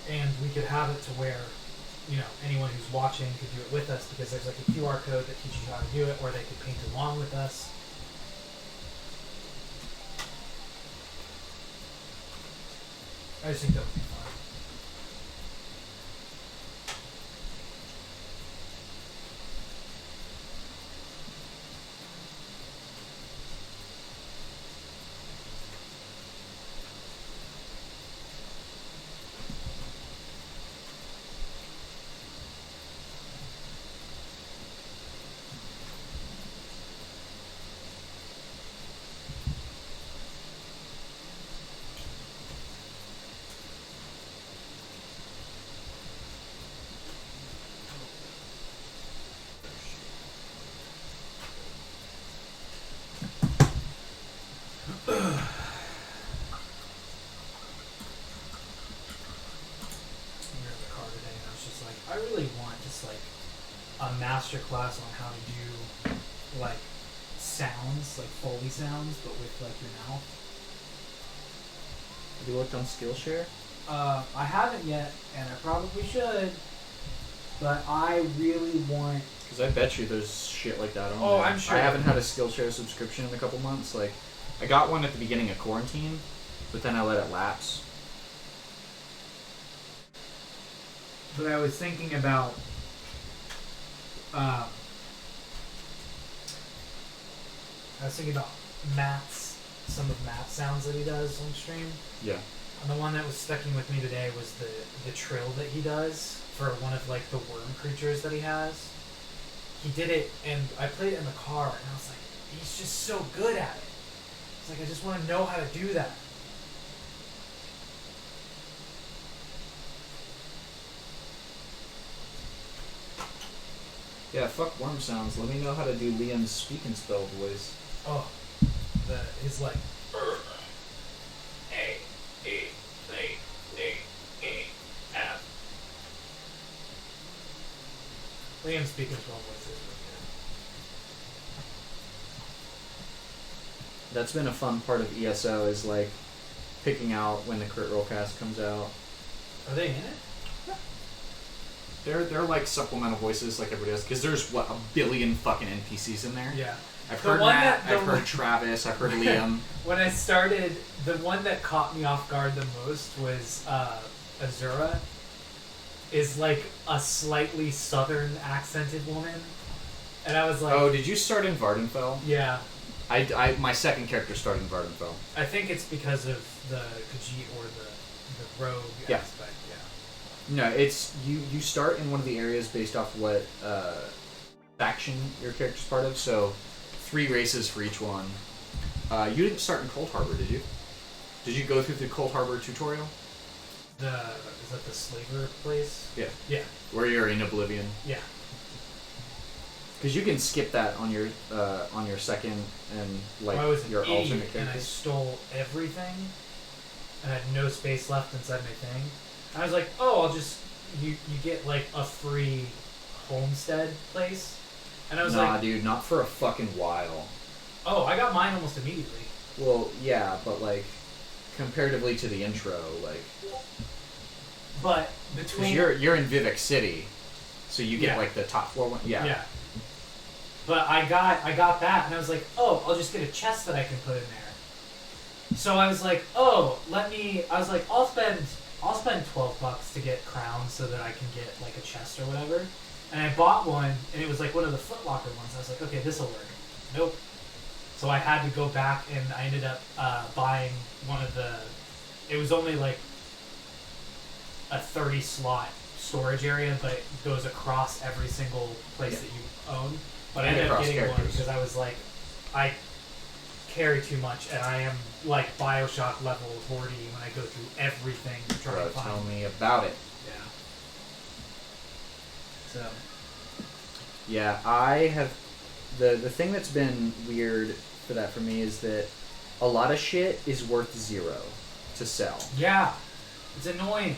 And we could have it to where, anyone who's watching could do it with us because there's like a QR code that teaches you how to do it, or they could paint along with us. I just think that would be fun. I really want just like a master class on how to do like sounds, like Foley sounds, but with like your mouth. Have you looked on Skillshare? I haven't yet, and I probably should, but I really want... Because I bet you there's shit like that on there. Oh, I'm sure. I haven't had a Skillshare subscription in a couple months. Like, I got one at the beginning of quarantine, but then I let it lapse. But I was thinking about some of Matt's sounds that he does on stream. Yeah. And the one that was sticking with me today was the trill that he does for one of like the worm creatures that he has. He did it, and I played it in the car, and I was like, he's just so good at it. It's like, I just want to know how to do that. Yeah, fuck worm sounds. Let me know how to do Liam's speak and spell voice. Oh, his like. Liam's speak and spell voice is really good. That's been a fun part of ESO, is like picking out when the crit roll cast comes out. Are they in it? They're like supplemental voices like everybody else, because there's what, 1 billion fucking NPCs in there. Yeah. I've heard Matt, I've heard Travis, I've heard Liam. When I started, the one that caught me off guard the most was Azura. Is like a slightly southern accented woman, and I was like, oh, did you start in Vardenfell? Yeah. My second character started in Vardenfell. I think it's because of the Khajiit or the rogue aspect. Yeah. No, it's you start in one of the areas based off what faction your character's part of. So 3 races for each one. You didn't start in Cold Harbor, did you? Did you go through the Cold Harbor tutorial? Is that the slaver place? Yeah. Yeah. Where you're in Oblivion. Yeah. Because you can skip that on your second and like I was your an alternate idiot, and I characters. stole everything, and I had no space left inside my thing. And I was like, oh, I'll just you get like a free homestead place, and I was nah, like, dude, not for a fucking while. oh, I got mine almost immediately. Well, yeah, but like comparatively to the intro, like. But between you're in Vivek City, so you get like the top floor one. Yeah. Yeah. But I got that, and I was like, oh, I'll just get a chest that I can put in there. So I was like, oh, I'll spend $12 to get crowns so that I can get like a chest or whatever. And I bought one, and it was like one of the Foot Locker ones. I was like, okay, this'll work. Nope. So I had to go back, and I ended up buying one of the... It was only like a 30-slot storage area, but it goes across every single place that you own. But I And ended up across getting one characters. because I was like, I carry too much, and I am like Bioshock level hoardy when I go through everything to try Bro, and find. tell me about it. Yeah. So. Yeah, I have... The thing that's been weird for that for me is that a lot of shit is worth 0 to sell. Yeah. It's annoying.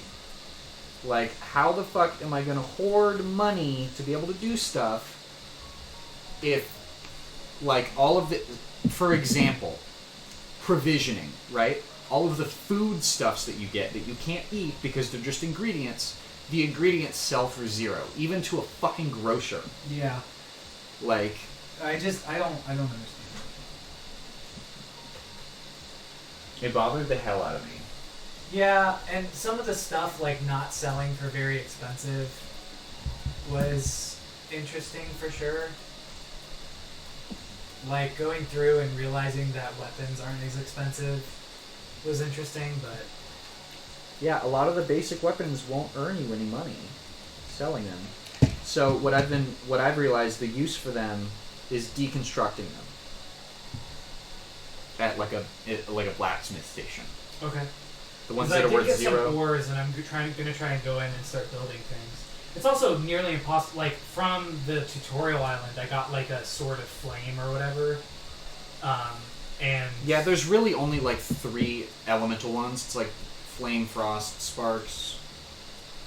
Like, how the fuck am I gonna hoard money to be able to do stuff if, like, all of the... For example, provisioning, right? All of the food stuffs that you get that you can't eat because they're just ingredients, the ingredients sell for 0, even to a fucking grocer. Yeah. Like... I don't understand. It bothered the hell out of me. Yeah, and some of the stuff, like, not selling for very expensive was interesting for sure. Like, going through and realizing that weapons aren't as expensive was interesting, but... Yeah, a lot of the basic weapons won't earn you any money selling them. So what I've realized the use for them is deconstructing them at like a blacksmith station. Okay. The ones that are worth get 0. some ores, and I'm gonna try and go in and start building things. It's also nearly impossible. Like, from the tutorial island, I got like a sword of flame or whatever, and Yeah, there's really only like 3 elemental ones. It's like flame, frost, sparks.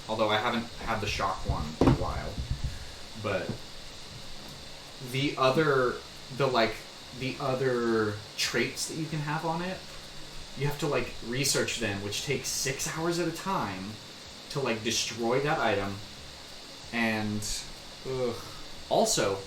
Although I haven't had the shock one in a while, but the other traits that you can have on it, you have to like research them, which takes 6 hours at a time to like destroy that item. And also,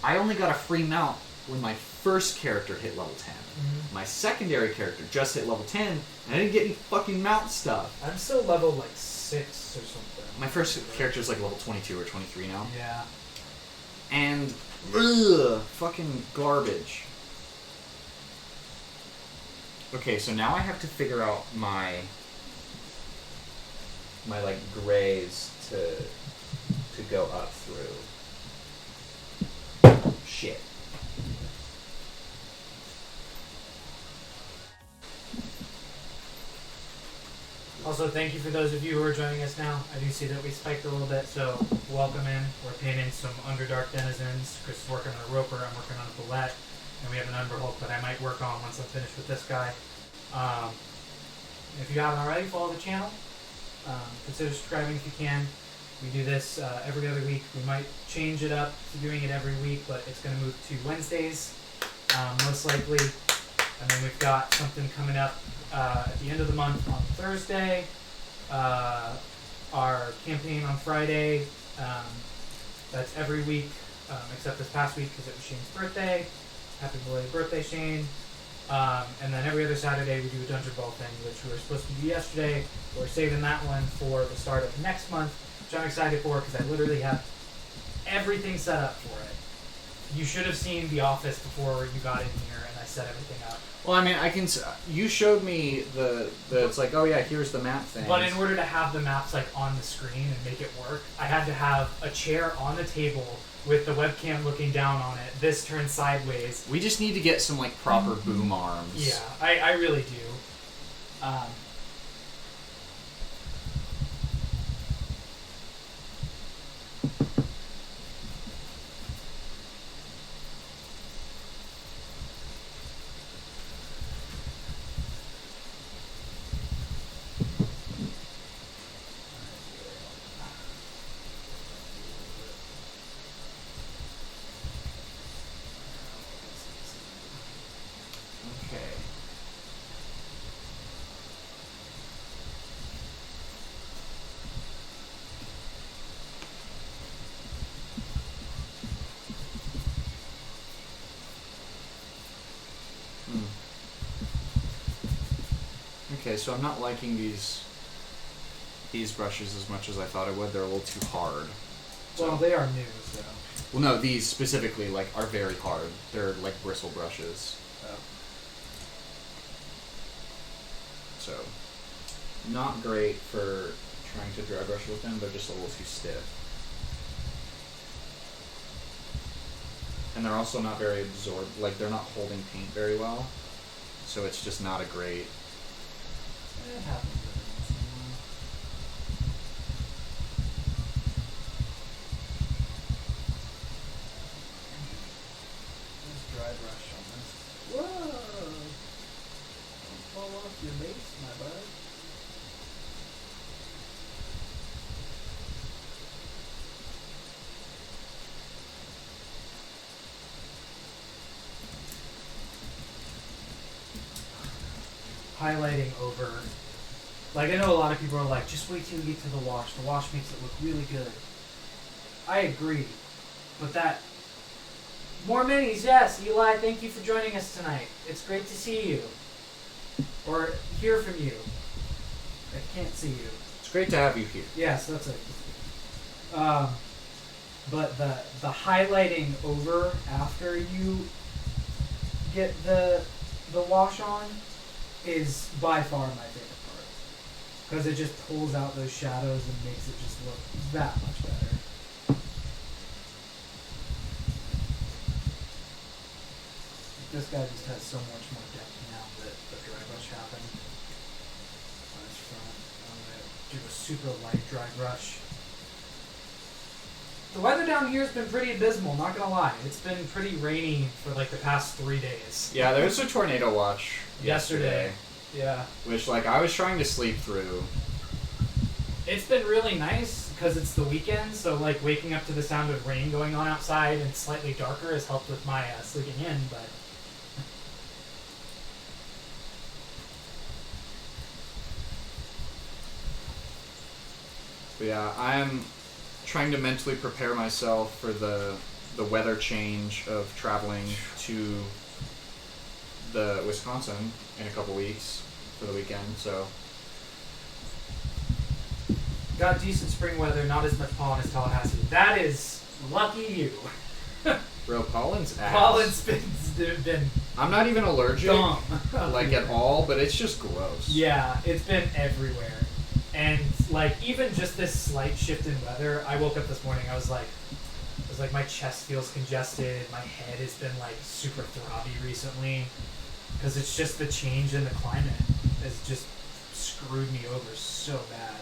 I only got a free mount when my first character hit level 10. Mm-hmm. My secondary character just hit level 10, and I didn't get any fucking mount stuff. I'm still level like 6 or something. My first character is like level 22 or 23 now. Yeah. And fucking garbage. Okay, so now I have to figure out my like grays to go up through. Shit. Also, thank you for those of you who are joining us now. I do see that we spiked a little bit, so welcome in. We're painting some Underdark Denizens. Chris is working on a Roper, I'm working on a Bullet, and we have an Underhulk that I might work on once I'm finished with this guy. If you haven't already, follow the channel. Consider subscribing if you can. We do this every other week. We might change it up to doing it every week, but it's going to move to Wednesdays, most likely. And then we've got something coming up at the end of the month on Thursday. Our campaign on Friday. That's every week, except this past week because it was Shane's birthday. Happy belated birthday, Shane. And then every other Saturday we do a Dungeon Ball thing, which we were supposed to do yesterday. We're saving that one for the start of next month, which I'm excited for because I literally have everything set up for it. You should have seen the office before you got in here, and I set everything up. Well, I mean, you showed me the it's like, oh yeah, here's the map thing. But in order to have the maps like on the screen and make it work, I had to have a chair on the table with the webcam looking down on it. This turned sideways. We just need to get some like proper boom arms. Yeah, I really do. Okay. Okay, so I'm not liking these brushes as much as I thought I would. They're a little too hard. Well, they are new, so. Well, no, these specifically like are very hard. They're like bristle brushes. Oh. So, not great for trying to dry brush with them. They're just a little too stiff. And they're also not very like they're not holding paint very well. So it's just not a great... It happens every once in a while. Let's dry brush on this. Whoa! Don't fall off your base, my bud. Highlighting over. Like, I know a lot of people are like, just wait till you get to the wash. The wash makes it look really good. I agree. But that... More minis, yes. Eli, thank you for joining us tonight. It's great to see you. Or hear from you. I can't see you. It's great to have you here. Yes, that's it. But the highlighting over after you get the wash on is by far my favorite part, because it just pulls out those shadows and makes it just look that much better. This guy just has so much more depth now that the dry brush happened on his front. I'm going to do a super light dry brush. The weather down here has been pretty abysmal, not gonna lie. It's been pretty rainy for like the past 3 days. Yeah, there was a tornado watch yesterday. Yeah. Which, like, I was trying to sleep through. It's been really nice because it's the weekend, so like waking up to the sound of rain going on outside and slightly darker has helped with my sleeping in, but... But yeah, I'm trying to mentally prepare myself for the weather change of traveling to the Wisconsin in a couple weeks for the weekend, so... Got decent spring weather, not as much pollen as Tallahassee. That is lucky you. Bro, pollen's ass. Pollen's been I'm not even allergic, dumb. like, at all, but it's just gross. Yeah, it's been everywhere. And like even just this slight shift in weather, I woke up this morning, I was like my chest feels congested, my head has been like super throbby recently, because it's just the change in the climate has just screwed me over so bad.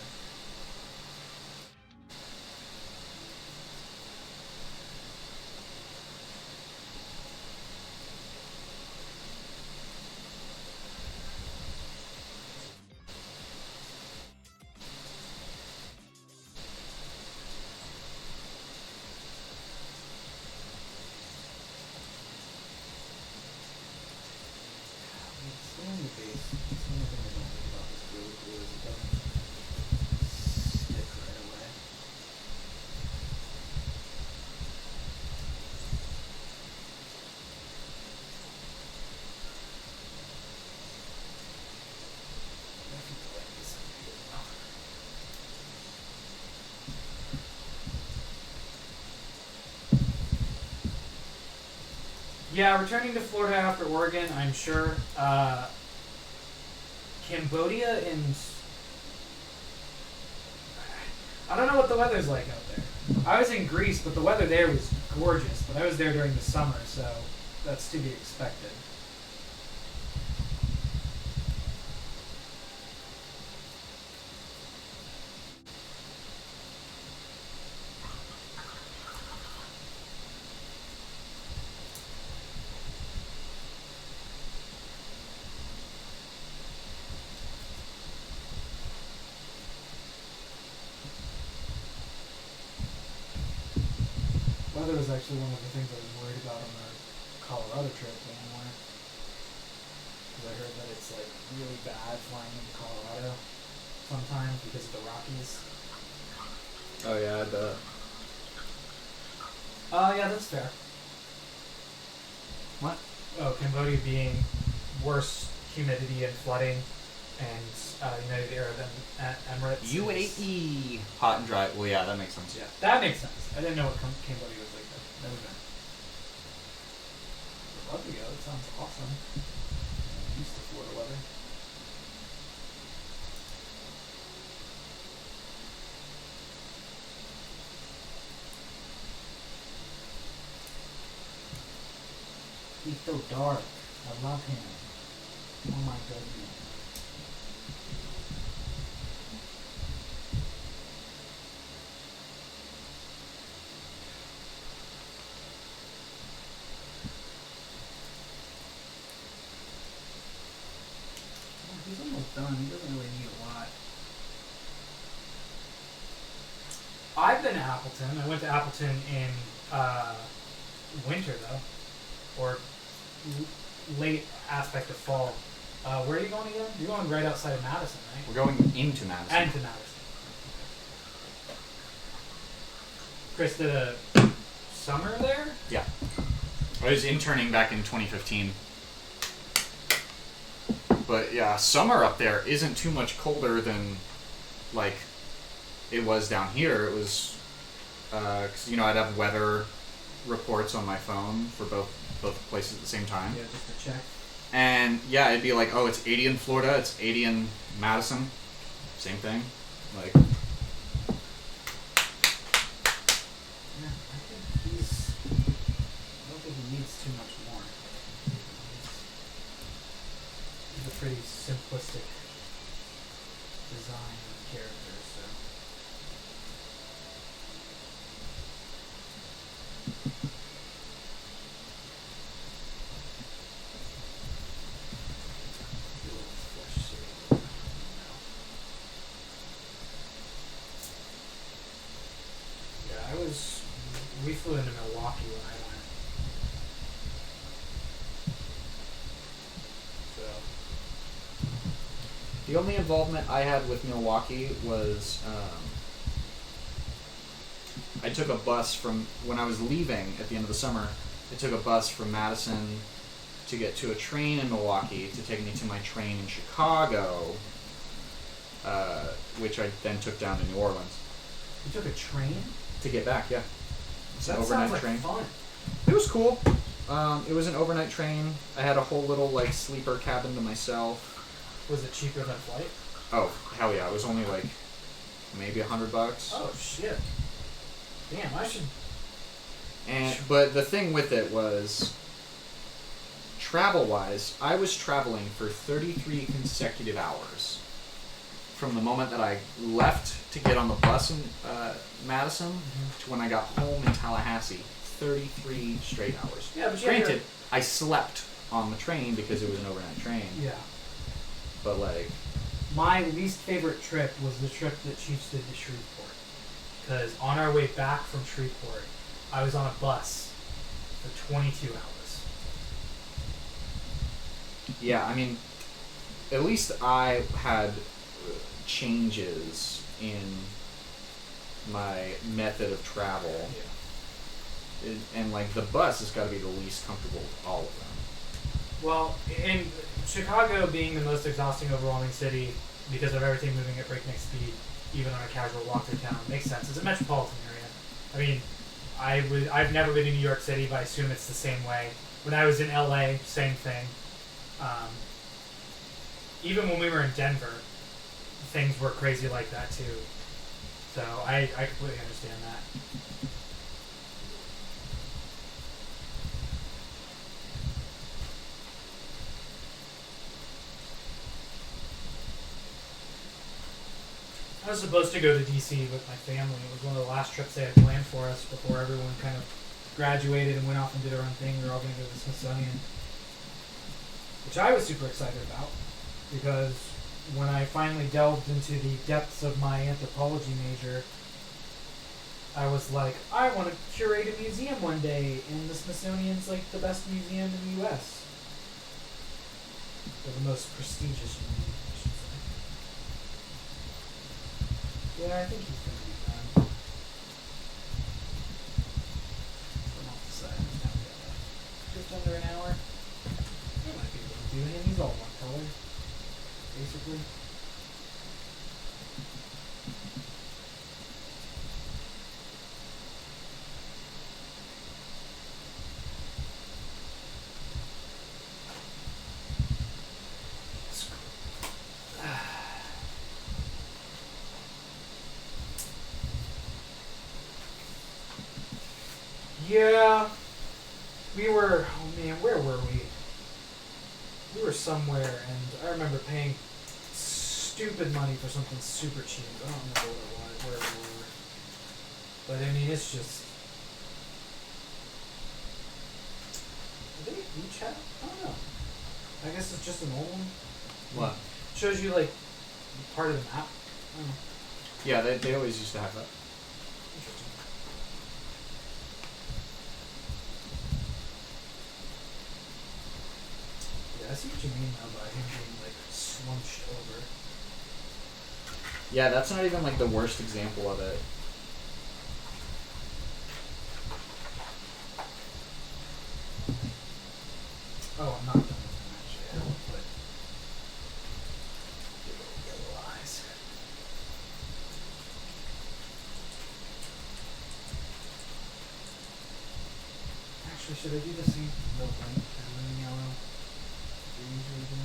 Yeah, returning to Florida after Oregon, I'm sure. Cambodia and... I don't know what the weather's like out there. I was in Greece, but the weather there was gorgeous. But I was there during the summer, so that's to be expected. Weather was actually one of the things I was worried about on the Colorado trip anymore. Because I heard that it's like really bad flying into Colorado sometimes because of the Rockies. Oh yeah, I bet. Yeah, that's fair. What? Oh, Cambodia being worse humidity and flooding and United Arab Emirates. UAE, hot and dry. Well, yeah, that makes sense. Yeah, that makes sense. I didn't know what Cambodia was like. Never been. I'd love to go. It sounds awesome. I'm used to Florida weather. He's so dark. I love him. Oh my goodness. He's almost done. He doesn't really need a lot. I've been to Appleton. I went to Appleton in winter, though. Or late aspect of fall. Where are you going again? You're going right outside of Madison, right? We're going into Madison. Into Madison. Chris did a summer there? Yeah. I was interning back in 2015. But yeah, summer up there isn't too much colder than, like, it was down here. It was, because, I'd have weather reports on my phone for both places at the same time. Yeah, just to check. And, yeah, it'd be like, oh, it's 80 in Florida, it's 80 in Madison. Same thing. Like... Yeah, I don't think he needs too much more. He's a pretty simplistic design of characters, so. Yeah, we flew into Milwaukee when I went. So. The only involvement I had with Milwaukee was I took a bus from, when I was leaving at the end of the summer, I took a bus from Madison to get to a train in Milwaukee to take me to my train in Chicago, which I then took down to New Orleans. You took a train? To get back, yeah. It's an That overnight sounds like train. fun. It was cool. It was an overnight train. I had a whole little, like, sleeper cabin to myself. Was it cheaper than flight? Oh, hell yeah. It was only, like, maybe $100. Oh, shit. Damn, I should... But the thing with it was, travel-wise, I was traveling for 33 consecutive hours. From the moment that I left to get on the bus in Madison to when I got home in Tallahassee. 33 straight hours. Yeah, but granted, I slept on the train because it was an overnight train. Yeah. But, like... My least favorite trip was the trip that Chiefs did to Shreveport. Because on our way back from Shreveport, I was on a bus for 22 hours. Yeah, I mean, at least I had changes in my method of travel. Yeah. And, like, the bus has got to be the least comfortable of all of them. Well, in Chicago being the most exhausting, overwhelming city because of everything moving at breakneck speed, even on a casual walk through town, makes sense. It's a metropolitan area. I mean, I've never been to New York City, but I assume it's the same way. When I was in LA, same thing. Even when we were in Denver, things were crazy like that too. So I completely understand that. I was supposed to go to DC with my family. It was one of the last trips they had planned for us before everyone kind of graduated and went off and did their own thing. We were all going to go to the Smithsonian, which I was super excited about because when I finally delved into the depths of my anthropology major, I was like, I want to curate a museum one day, and the Smithsonian's like the best museum in the U.S. Or the most prestigious museum, I should say. Yeah, I think he's going to be done. From off the side, now we got just under an hour. I might be able to do him. He's all one color, basically. basically. Yeah, we were. Oh man, where were we? We were somewhere, and I remember paying stupid money for something super cheap. I don't remember what it was, where we were. But I mean, it's just. Do they each have? I don't know. I guess it's just an old one. What? Shows you like part of the map. I don't know. Yeah, they always used to have that. Interesting. Yeah, I see what you mean now by him being like slunched over. Yeah, that's not even like the worst example of it. Oh, I'm not done with him actually. I will put big old yellow eyes. Actually, should I do the same the white and then yellow? We usually do.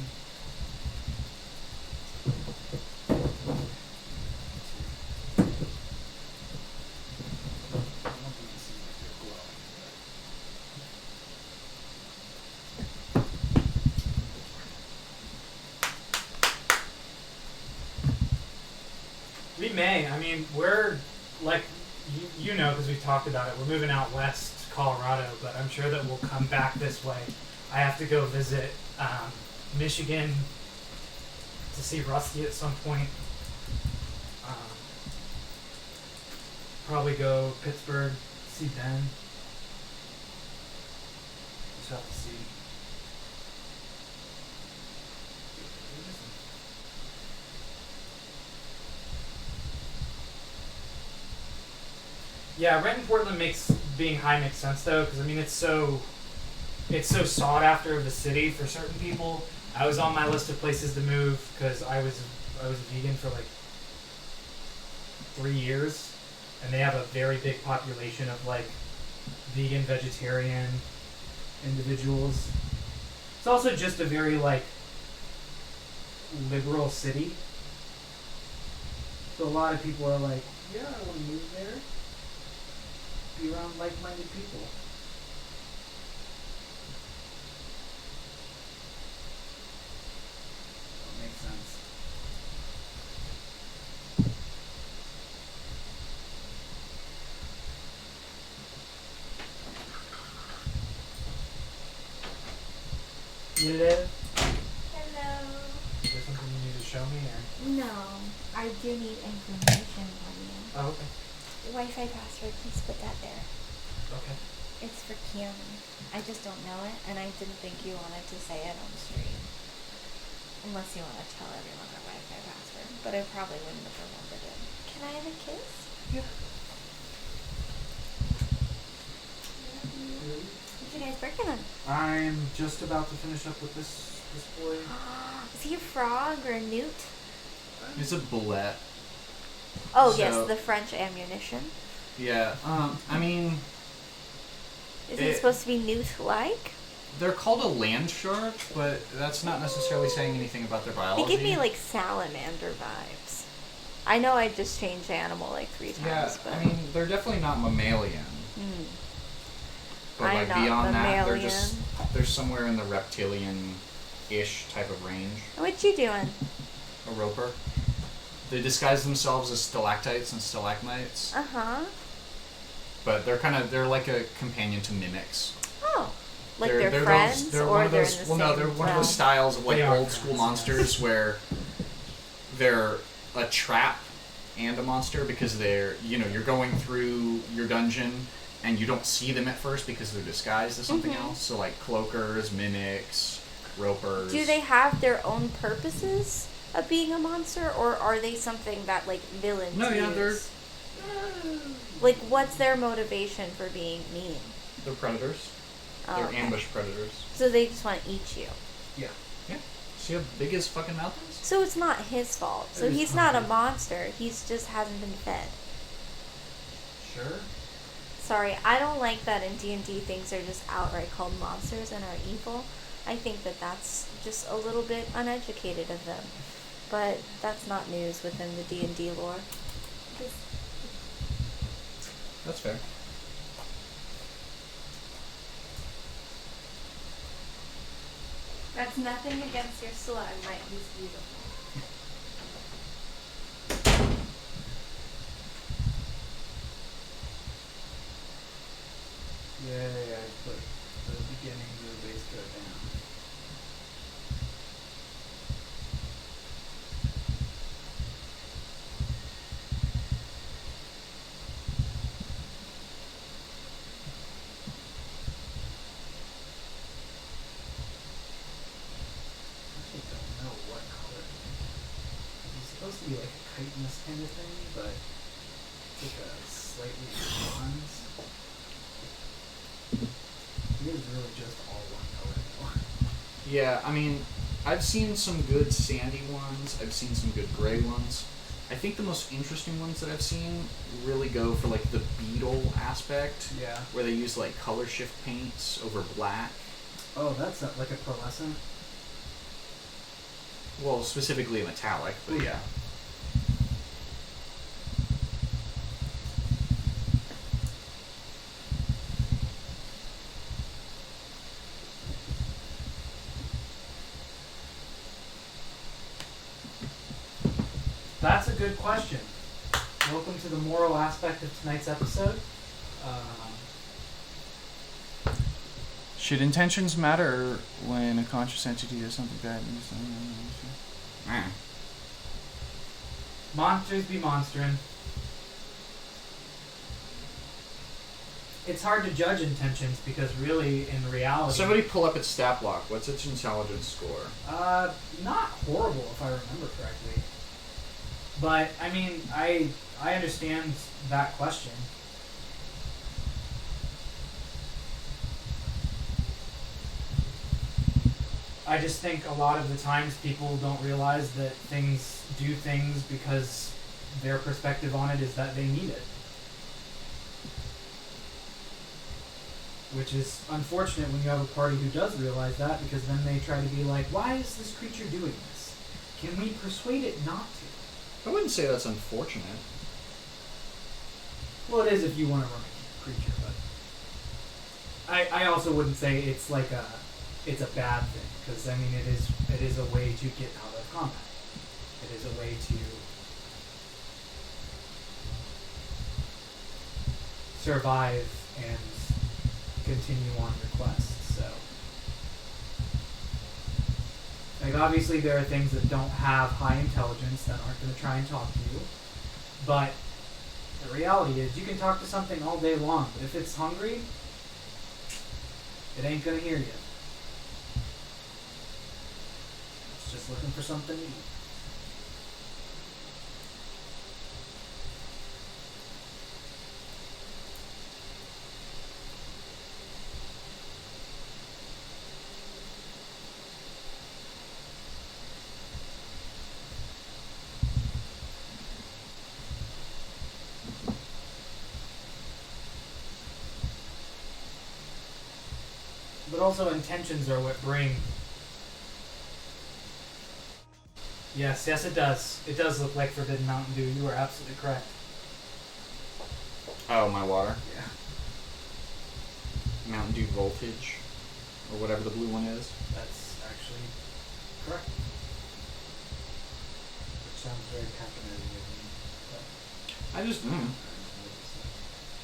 I don't think it seems like they're glowing, but we may. I mean, we're like you know because we talked about it. We're moving out west to Colorado, but I'm sure that we'll come back this way. I have to go visit Michigan to see Rusty at some point. Probably go Pittsburgh, see Ben. Just have to see. Yeah, rent in Portland being high makes sense though, because I mean it's so sought after of a city for certain people. I was on my list of places to move because I was vegan for like 3 years, and they have a very big population of like vegan, vegetarian individuals. It's also just a very like liberal city. So a lot of people are like, yeah, I want to move there. Be around like-minded people. That makes sense. You live? Hello. Is there something you need to show me, or? No, I do need information from you. Oh, okay. Wi-Fi password, please put that there. Okay. It's for Kim. I just don't know it, and I didn't think you wanted to say it on stream. Unless you want to tell everyone our Wi-Fi password, but I probably wouldn't have remembered it. Can I have a kiss? Yeah. What you guys working on? I'm just about to finish up with this boy. Is he a frog or a newt? It's a bullet. Oh, So- yes, the French ammunition. Yeah. I mean, Is he supposed to be newt-like? they're called a land shark, but that's not necessarily saying anything about their biology. They give me like salamander vibes. I know I just changed animal like 3 times, Yeah, but I mean, they're definitely not mammalian. But I'm like not beyond that, they're mammalian. they're somewhere in the reptilian-ish type of range. What you doing? A roper. They disguise themselves as stalactites and stalagmites, Uh-huh. but they're like a companion to mimics. Oh. Like they're friends, they're or one of they're those, in the well, same no, they're one of realm? those styles of like They are old school friends, monsters where they're a trap and a monster because you're going through your dungeon and you don't see them at first because they're disguised as something else. So like cloakers, mimics, ropers. Do they have their own purposes of being a monster, or are they something that like villains No, yeah, use? Like, what's their motivation for being mean? They're predators. Oh, They're okay. ambush predators. So they just want to eat you. Yeah. Yeah. See how big his fucking mouth is? So it's not his fault. So It is he's not a hungry. monster. He's just hasn't been fed. Sure. Sorry, I don't like that in D&D things are just outright called monsters and are evil. I think that that's just a little bit uneducated of them. But that's not news within the D&D lore. That's fair. That's nothing against your stalagmite. He's beautiful. Yay, I put the beginning of the base coat down. I actually don't know what color. It's supposed to be like a chitinous kind of thing, but it's like a slightly bronze. It is really just all one color though. Yeah, I mean, I've seen some good sandy ones. I've seen some good gray ones. I think the most interesting ones that I've seen really go for like the beetle aspect, Yeah. where they use like color shift paints over black. Oh, that's like a pearlescent. Well, specifically a metallic, but yeah. That's a good question. Welcome to the moral aspect of tonight's episode. Should intentions matter when a conscious entity does something bad? Man. Monsters be monsterin'. It's hard to judge intentions because really, in reality... Somebody pull up its stat block. What's its intelligence score? Not horrible if I remember correctly. But, I mean, I understand that question. I just think a lot of the times people don't realize that things do things because their perspective on it is that they need it. Which is unfortunate when you have a party who does realize that, because then they try to be like, why is this creature doing this? Can we persuade it not to? I wouldn't say that's unfortunate. Well, it is if you want to run a creature, but I also wouldn't say it's like it's a bad thing, because I mean it is a way to get out of combat. It is a way to survive and continue on your quest. So, like, obviously there are things that don't have high intelligence that aren't going to try and talk to you, but the reality is you can talk to something all day long, but if it's hungry, it ain't going to hear you. It's just looking for something to eat. But also intentions are what bring... Yes, it does. It does look like Forbidden Mountain Dew. You are absolutely correct. Oh, my water. Yeah. Mountain Dew Voltage, or whatever the blue one is. That's actually correct. Which sounds very caffeinated of me. But I just,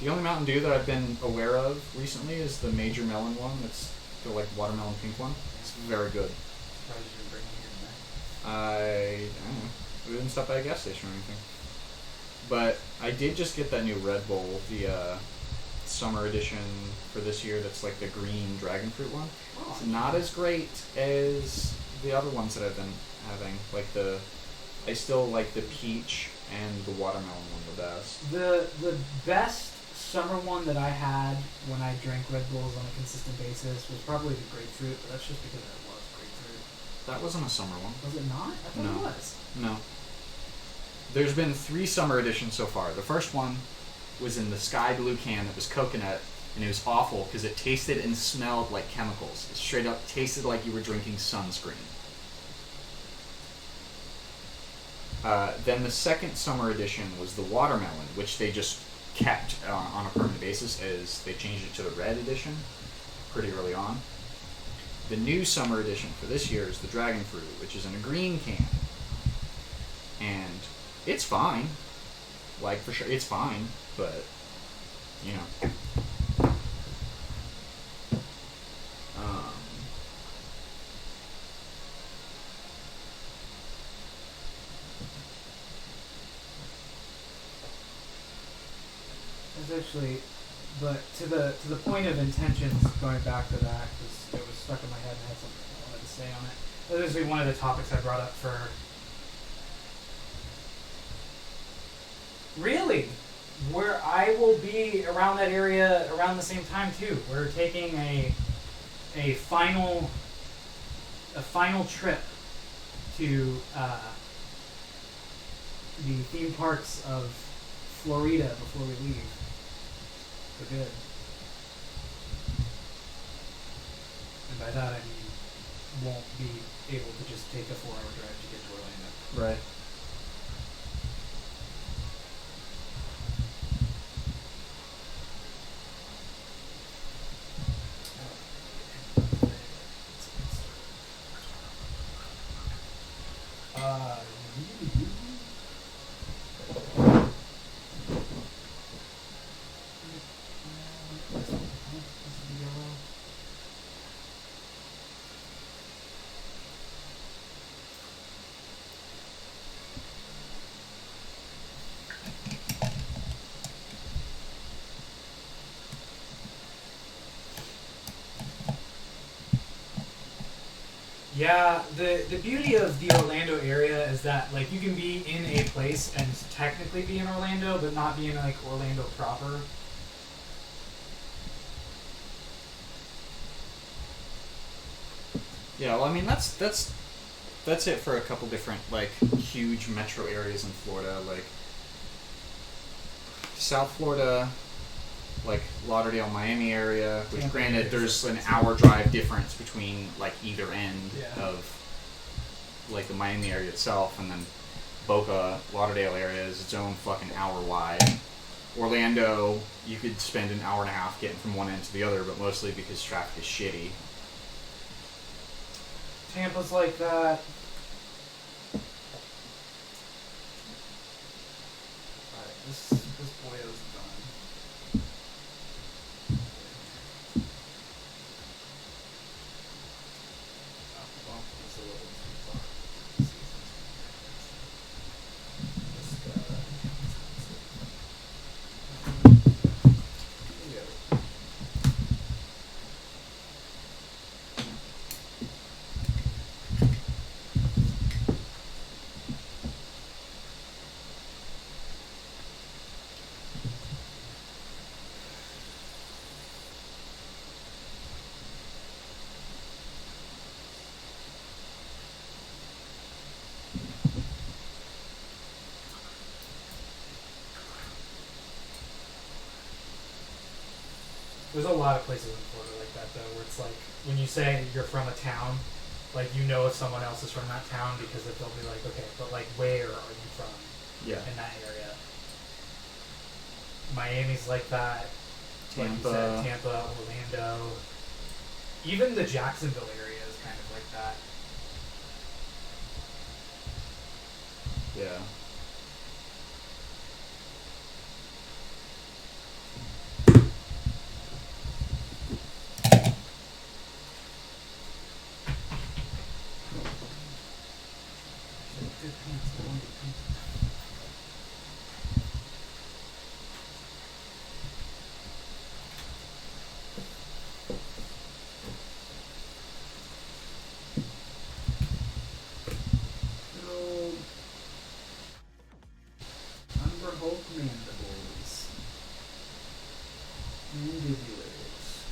the only Mountain Dew that I've been aware of recently is the Major Melon one. That's the like watermelon pink one. It's very good. surprised you didn't bring it here tonight. I don't know. We didn't stop by a gas station or anything. But I did just get that new Red Bull, the summer edition for this year. That's like the green dragon fruit one. Oh, It's not as great as the other ones that I've been having. Like I still like the peach and the watermelon one the best. The best summer one that I had when I drank Red Bulls on a consistent basis was probably the grapefruit, but that's just because I love grapefruit. That wasn't a summer one. Was it not? I thought No. it was. No. There's been 3 summer editions so far. The first one was in the sky blue can that was coconut, and it was awful because it tasted and smelled like chemicals. It straight up tasted like you were drinking sunscreen. Then the second summer edition was the watermelon, which they just kept on a permanent basis as they changed it to the red edition pretty early on. The new summer edition for this year is the dragon fruit, which is in a green can. And it's fine. Like, for sure, it's fine, but, you know. There's actually, but to the point of intentions, going back to that, because it was stuck in my head and I had something I wanted to say on it. That was actually one of the topics I brought up for. Really, where I will be around that area around the same time too. We're taking a final trip to the theme parks of Florida before we leave. For good. And by that I mean won't be able to just take a 4-hour drive to get to Orlando. Right. Yeah, the beauty of the Orlando area is that like you can be in a place and technically be in Orlando, but not be in like Orlando proper. Yeah, well, I mean that's it for a couple different like huge metro areas in Florida, like South Florida, like Lauderdale, Miami area. Which, Tampa granted, is there's an expensive. hour drive difference between like either end Yeah. of like the Miami area itself, and then Boca Lauderdale area is its own fucking hour wide. Orlando, you could spend an hour and a half getting from one end to the other, but mostly because traffic is shitty. Tampa's like that. Alright, this boyo's done. Oh, well, that's a little too far. Here we go. There's a lot of places in Florida like that, though, where it's like when you say you're from a town, like you know if someone else is from that town because if they'll be like, okay, but like where are you from Yeah. in that area? Miami's like that. Like you Tampa. said, Tampa, Orlando, even the Jacksonville area is kind of like that. Yeah. Good pants, I want good pants. Good old Umber Hulk mandibles. Mandibulars.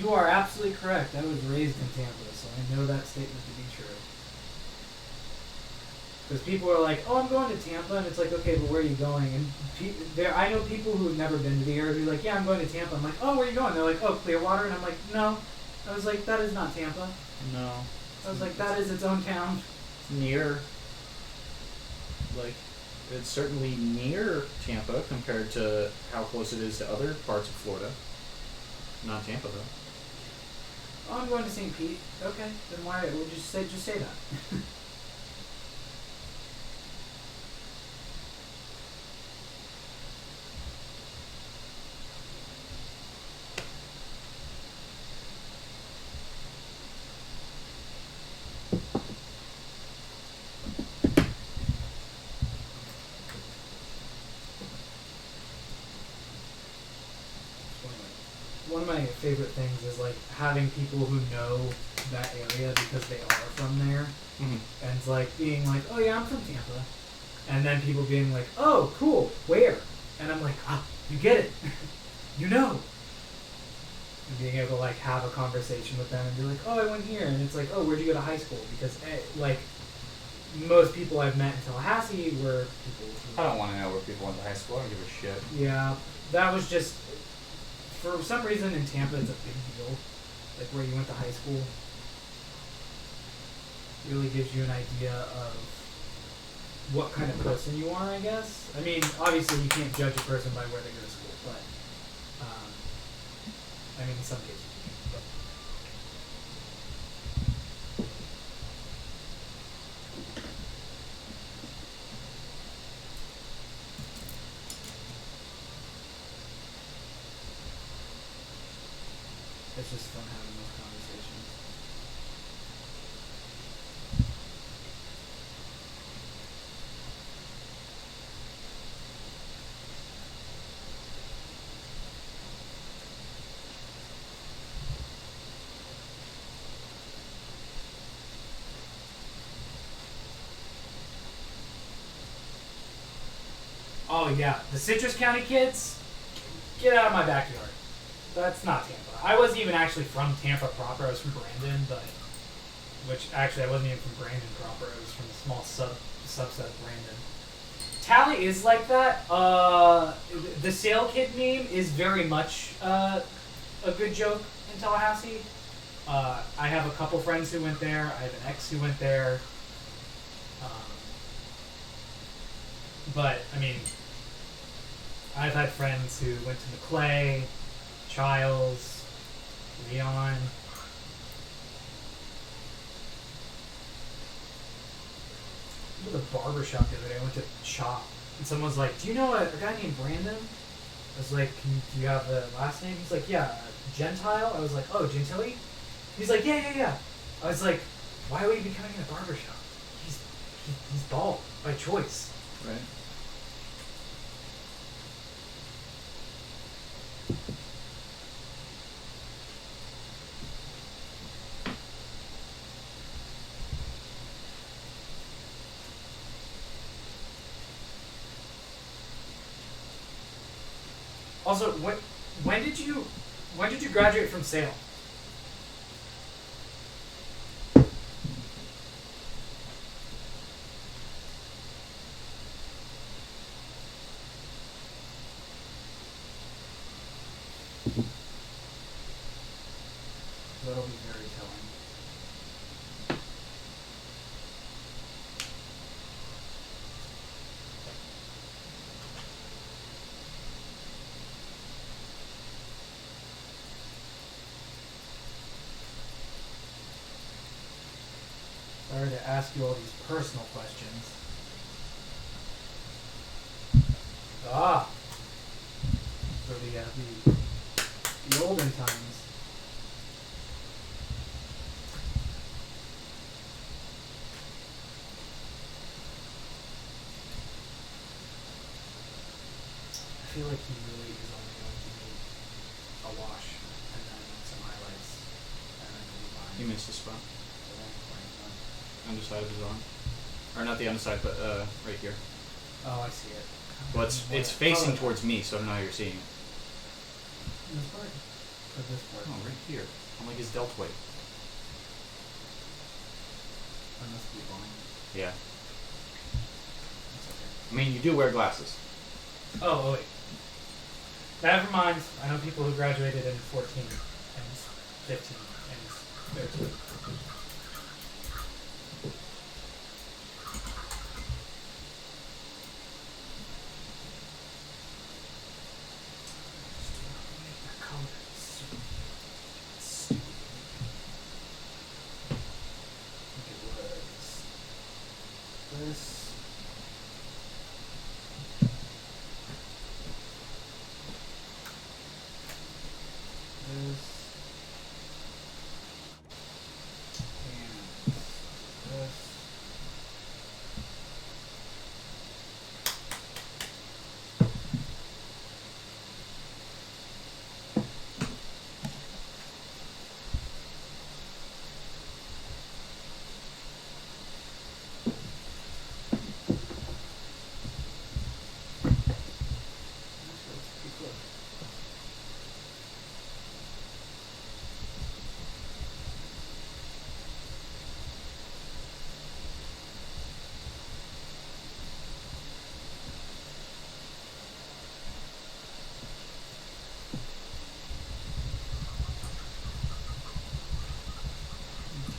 You are absolutely correct. I was raised in Tampa, so I know that statement to be true. Because people are like, "Oh, I'm going to Tampa," and it's like, "Okay, but where are you going?" And I know people who have never been to the area who are like, "Yeah, I'm going to Tampa." I'm like, "Oh, where are you going?" They're like, "Oh, Clearwater," and I'm like, "No." I was like, "That is not Tampa." No. I was like, "That is its own town." Near. Like, it's certainly near Tampa compared to how close it is to other parts of Florida. Not Tampa, though. Oh, I'm going to St. Pete. Okay, then why? We'll just say that. One of my favorite things is like having people who know that area because they are from there, Mm-hmm. and it's like being like, "Oh yeah, I'm from Tampa," and then people being like, "Oh, cool, where?" And I'm like, "Ah, you get it, you know." And being able to like have a conversation with them and be like, "Oh, I went here," and it's like, "Oh, where'd you go to high school?" Because like most people I've met in Tallahassee were people who, I don't want to know where people went to high school. I don't give a shit. yeah, that was just for some reason in Tampa it's a big deal, like where you went to high school. Really gives you an idea of what kind of person you are, I guess. I mean, obviously you can't judge a person by where they go to school, but I mean, in some cases you can. But. It's just fun having those conversations. Oh yeah, the Citrus County kids, get out of my backyard. That's not Tampa. I wasn't even actually from Tampa proper. I was from Brandon, but which actually I wasn't even from Brandon proper. I was from a small subset of Brandon. Tally is like that. The Sail Kid meme is very much a good joke in Tallahassee. I have a couple friends who went there. I have an ex who went there. But I mean, I've had friends who went to McClay, Childs, Leon. I went to the barbershop the other day. I went to Chop, and someone was like, "Do you know a guy named Brandon?" I was like, "Do you have the last name?" He's like, "Yeah, Gentile." I was like, "Oh, Gentili?" He's like, "Yeah." I was like, "Why would he be coming in a barbershop? He's bald by choice." Right. Also, when did you graduate from Sale? That'll be very telling. Sorry to ask you all these personal questions. Ah, so the olden times. I feel like he really is only going to need a wash and then some highlights and then he'll be fine. You missed a spot. So that's fine. Underside of his arm. Or not the underside, but right here. Oh, I see it. Well, it's facing towards me, so I don't know how you're seeing it. This part? for this part. Oh, right here. I'm like his deltoid. I must be blind. Yeah. That's okay. I mean, you do wear glasses. Oh, wait. Never mind. I know people who graduated in 14 and 15 and 13. This.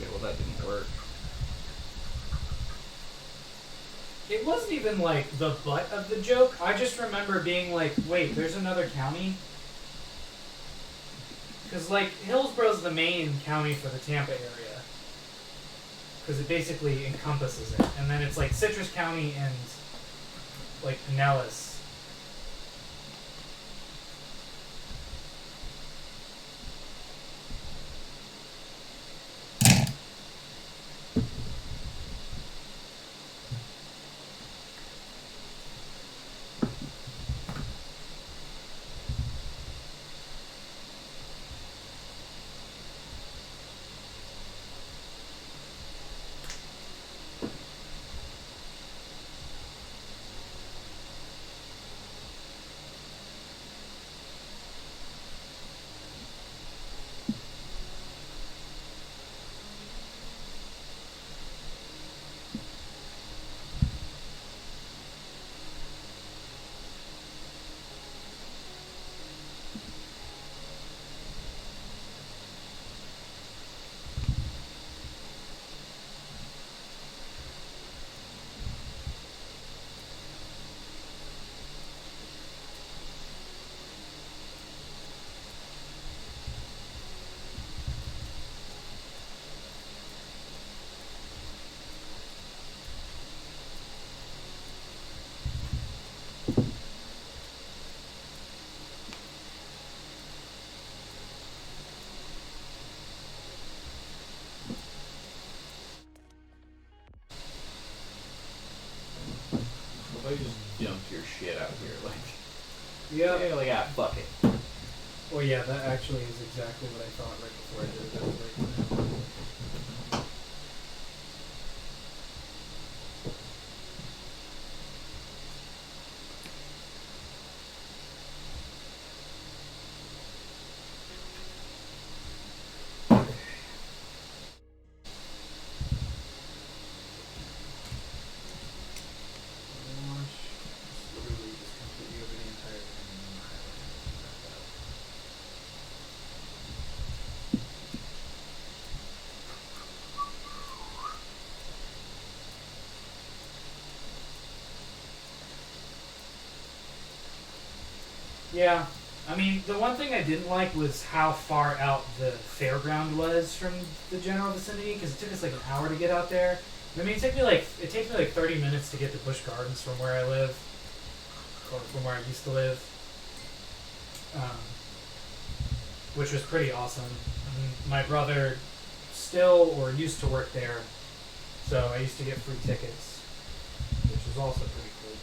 Okay, well that didn't work. It wasn't even like the butt of the joke. I just remember being like, wait, there's another county? Because, like, Hillsboro's the main county for the Tampa area. Because it basically encompasses it. And then it's like Citrus County and, like, Pinellas. Well, you just dumped your shit out here, like. Yeah. Like, yeah, fuck it. Oh yeah, that actually is exactly what I thought right before I did it. I was like, launch. Just literally just completely over the entire thing and then highlight it. Yeah, I mean, the one thing I didn't like was how far out the fairground was from the general vicinity, because it took us like an hour to get out there. I mean, it takes me like 30 minutes to get to Busch Gardens from where I live, or from where I used to live, which was pretty awesome. I mean, my brother still or used to work there, so I used to get free tickets, which was also pretty cool.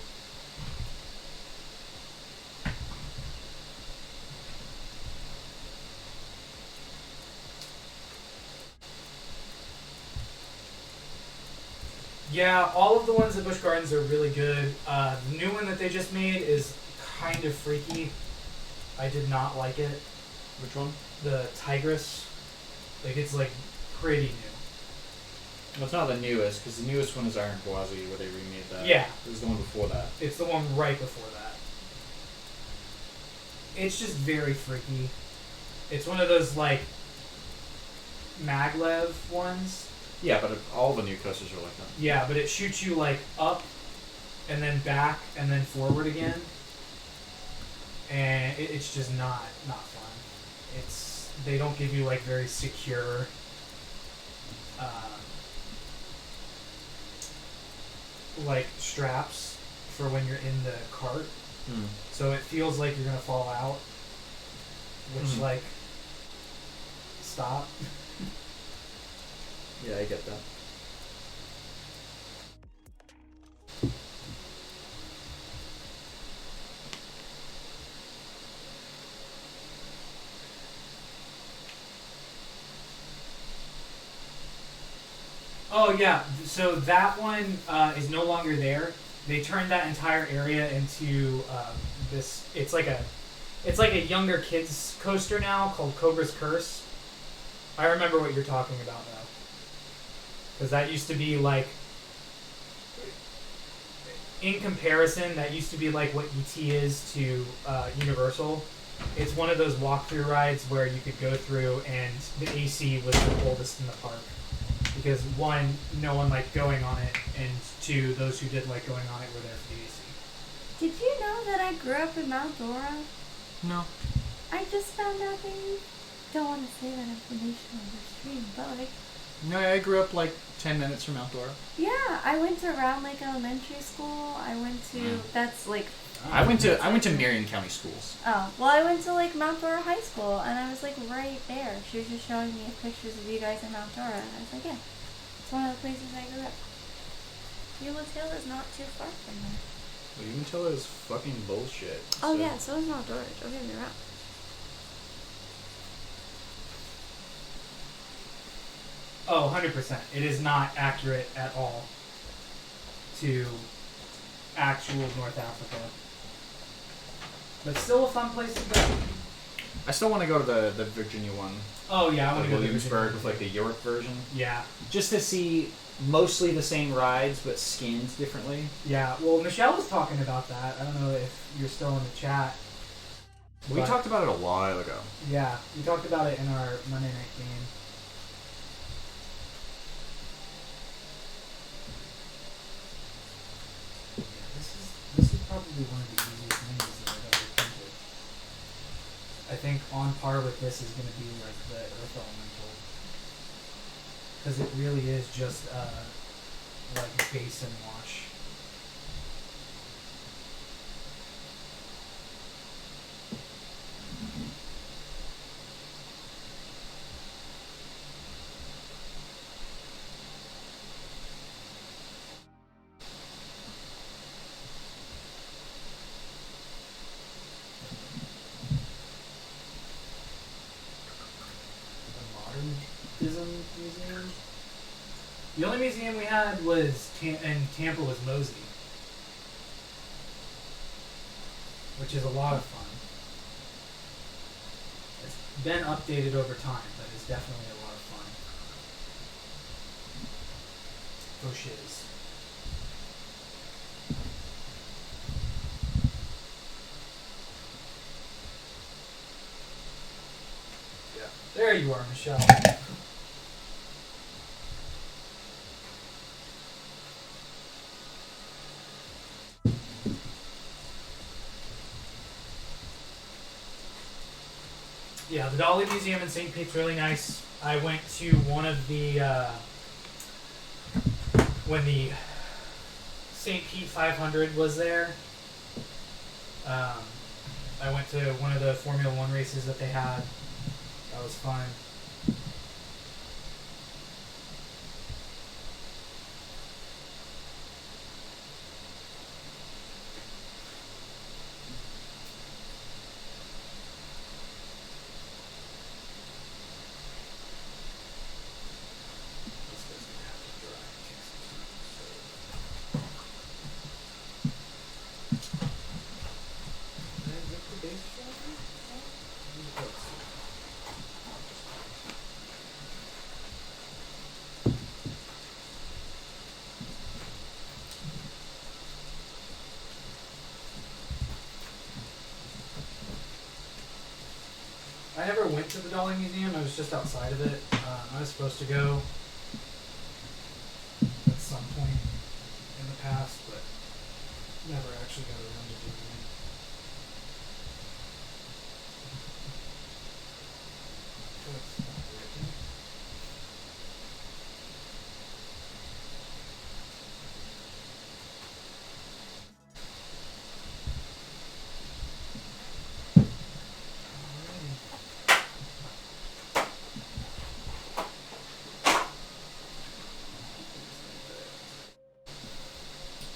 Yeah, all of the ones at Busch Gardens are really good. The new one that they just made is kind of freaky. I did not like it. Which one? The Tigress. Like, it's, like, pretty new. Well, it's not the newest, because the newest one is Iron Gwazi, where they remade that. Yeah. It was the one before that. It's the one right before that. It's just very freaky. It's one of those, like, maglev ones. Yeah, but all the new coasters are like that. Yeah, but it shoots you, like, up, and then back, and then forward again. And it's just not fun. They don't give you, like, very secure, like, straps for when you're in the cart. So it feels like you're gonna fall out, which, like, stop. Yeah, I get that. Oh yeah, so that one is no longer there. They turned that entire area into this. It's like a younger kids coaster now called Cobra's Curse. I remember what you're talking about though, because that used to be like, in comparison, that used to be like what ET is to Universal. It's one of those walkthrough rides where you could go through and the AC was the oldest in the park. Because one, no one liked going on it, and two, those who did like going on it were there for the AC. Did you know that I grew up in Mount Dora? No. I just found out that you don't want to say that information on the stream, but like... No, I grew up like 10 minutes from Mount Dora. Yeah, I went to Round Lake Elementary School. I went to... That's like... I went to Marion County schools. Oh, well, I went to like Mount Dora High School, and I was like right there. She was just showing me pictures of you guys in Mount Dora, and I was like, yeah, it's one of the places I grew up. Euless Hill is not too far from there. Well, you can tell it was fucking bullshit. Oh yeah, so is Mount Dora. Don't get me wrong. Oh, 100%. It is not accurate at all to actual North Africa. But still a fun place to go. I still want to go to the Virginia one. Oh yeah, I want to go to Williamsburg with like the Europe version. Yeah. Just to see mostly the same rides but skinned differently. Yeah, well, Michelle was talking about that. I don't know if you're still in the chat. We talked about it a while ago. Yeah, we talked about it in our Monday night game. This is probably one of the easiest menus that I've ever printed. I think on par with this is going to be like the Earth Elemental. Because it really is just like base and wash. Modernism museum. The only museum we had was in Tampa was Mosey, which is a lot of fun. It's been updated over time, but it's definitely a lot of fun. Oh shiz. Yeah. There you are, Michelle. Yeah, the Dolly Museum in St. Pete's really nice. I went to one of the when the St. Pete 500 was there. I went to one of the Formula One races that they had. That was fun. I never went to the Dolly Museum. I was just outside of it. I was supposed to go at some point in the past, but never actually got around to doing it. That's not working.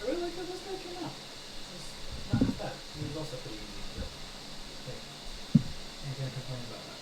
I really like how this guy came out. It's not bad. He was also pretty easy, but hey, ain't gonna complain about that.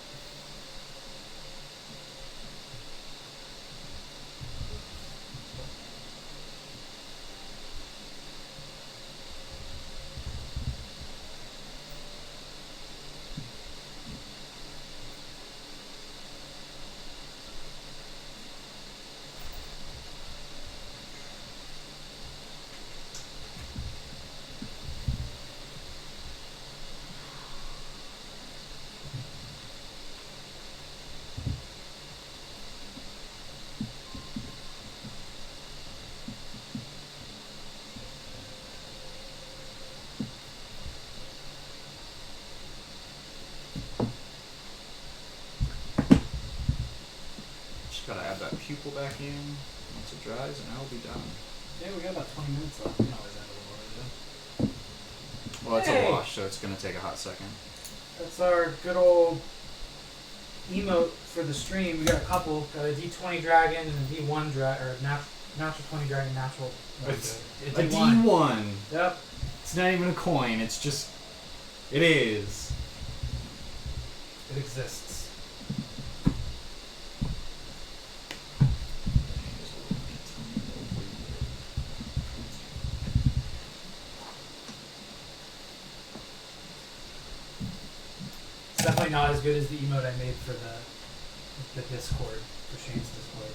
Just gotta add that pupil back in once it dries, and I'll be done. Yeah, we got about 20 minutes left. We can always end a little early Well, it's Hey! a wash, so it's gonna take a hot second. though. That's our good old emote for the stream. We got a couple. Got a D20 dragon and a D1 dragon, or natural 20 dragon, natural. It's a a D1. Yep. It's not even a coin. It's just. It is. It exists. It's definitely not as good as the emote I made for the Discord, for Shane's Discord.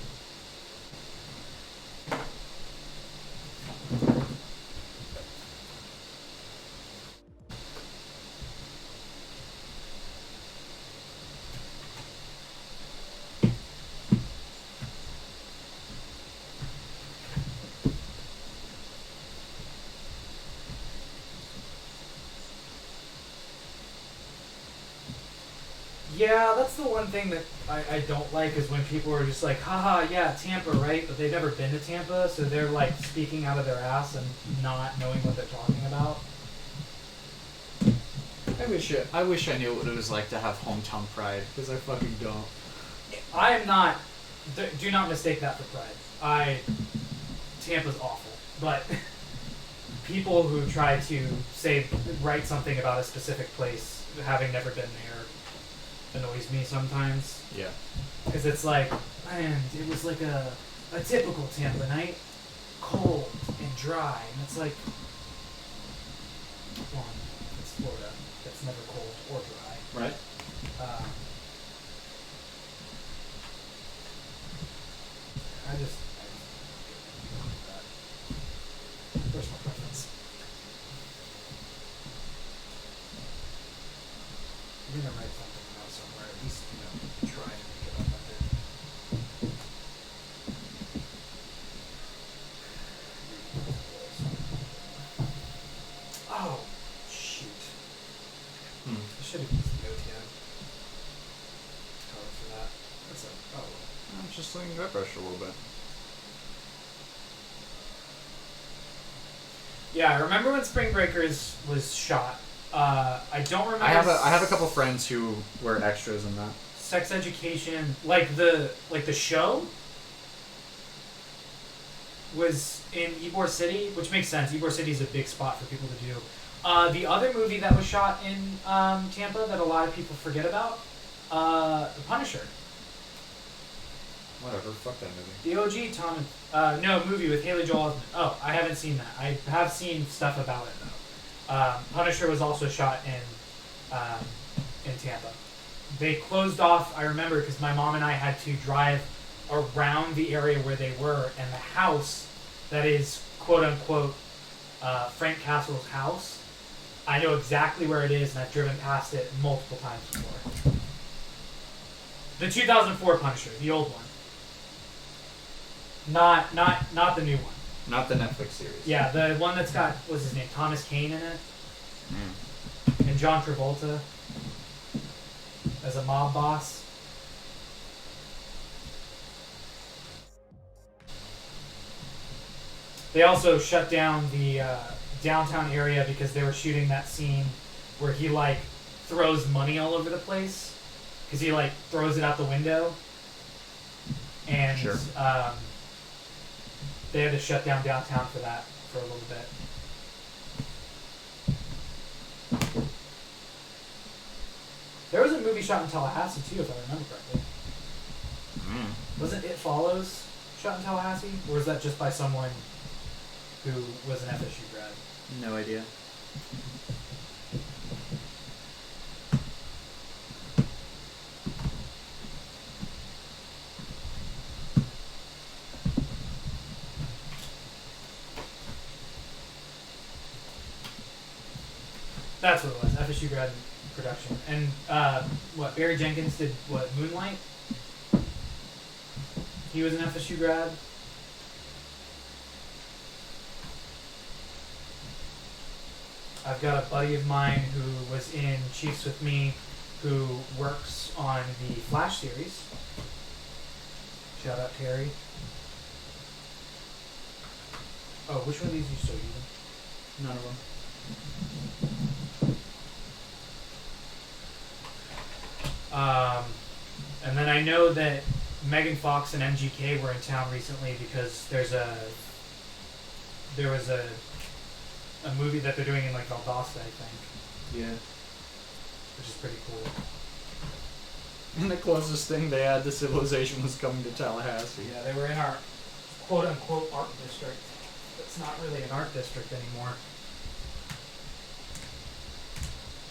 Yeah, that's the one thing that I don't like is when people are just like, haha, yeah, Tampa, right? But they've never been to Tampa, so they're like speaking out of their ass and not knowing what they're talking about. I wish I knew what it was like to have hometown pride, because I fucking don't. I am not, do not mistake that for pride. Tampa's awful, but people who try to write something about a specific place, having never been there, annoys me sometimes. Yeah. Because it's like, man, it was like a typical Tampa night, cold and dry, and it's like, one, it's Florida, it's never cold or dry. Right? I just personal preference. You're gonna write something about somewhere, at least, try to make it authentic. Oh, shoot. I should have used the OTM code for that. That's a, oh. I'm just letting that brush a little bit. Yeah, I remember when Spring Breakers was shot. I don't remember. I have a couple friends who were extras in that. Sex Education, like the show, was in Ybor City, which makes sense. Ybor City is a big spot for people to do. The other movie that was shot in Tampa that a lot of people forget about, The Punisher. Whatever, fuck that movie. The OG movie with Haley Joel Osment. Oh, I haven't seen that. I have seen stuff about it though. Punisher was also shot in Tampa. They closed off. I remember because my mom and I had to drive around the area where they were, and the house that is quote unquote Frank Castle's house. I know exactly where it is, and I've driven past it multiple times before. The 2004 Punisher, the old one. Not the new one. Not the Netflix series. Yeah, the one that's got, what's his name, Thomas Kane in it, Mm. and John Travolta as a mob boss. They also shut down the downtown area because they were shooting that scene where he like throws money all over the place because he like throws it out the window, and Sure. they had to shut down downtown for that for a little bit. There was a movie shot in Tallahassee too, if I remember correctly. Mm. Wasn't It Follows shot in Tallahassee, or was that just by someone who was an FSU grad? No idea. That's what it was. FSU grad production. And Barry Jenkins did what? Moonlight? He was an FSU grad. I've got a buddy of mine who was in Chiefs with me who works on the Flash series. Shout out Terry. Oh, which one of these are you still using? None of them. And then I know that Megan Fox and MGK were in town recently because there was a movie that they're doing in like Valdosta, I think, Yeah. which is pretty cool. And the closest thing they had to civilization was coming to Tallahassee. Yeah, they were in our quote unquote art district. It's not really an art district anymore.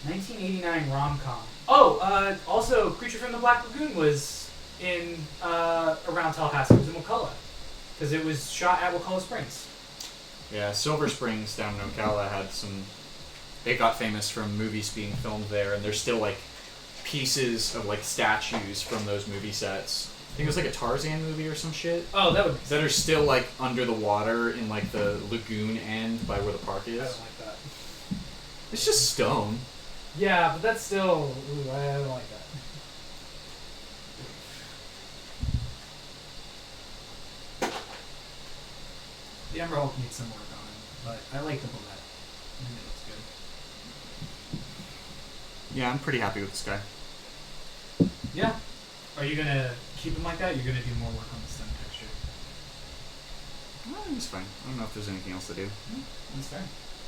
1989 rom-com. Oh, also Creature from the Black Lagoon was in around Tallahassee. It was in Wakulla because it was shot at Wakulla Springs. Yeah, Silver Springs down in Ocala had some. They got famous from movies being filmed there, and there's still like pieces of like statues from those movie sets. I think it was like a Tarzan movie or some shit. Oh, that would. That are still like under the water in like the lagoon end by where the park I is. don't like that. It's just stone. Yeah, but that's still. Ooh, I don't like that. The Ember Hulk needs some work on it, but I like the bullet. I think it looks good. Yeah, I'm pretty happy with this guy. Yeah. Are you gonna keep him like that? You're gonna do more work on the stem texture. It's fine. I don't know if there's anything else to do. That's fair.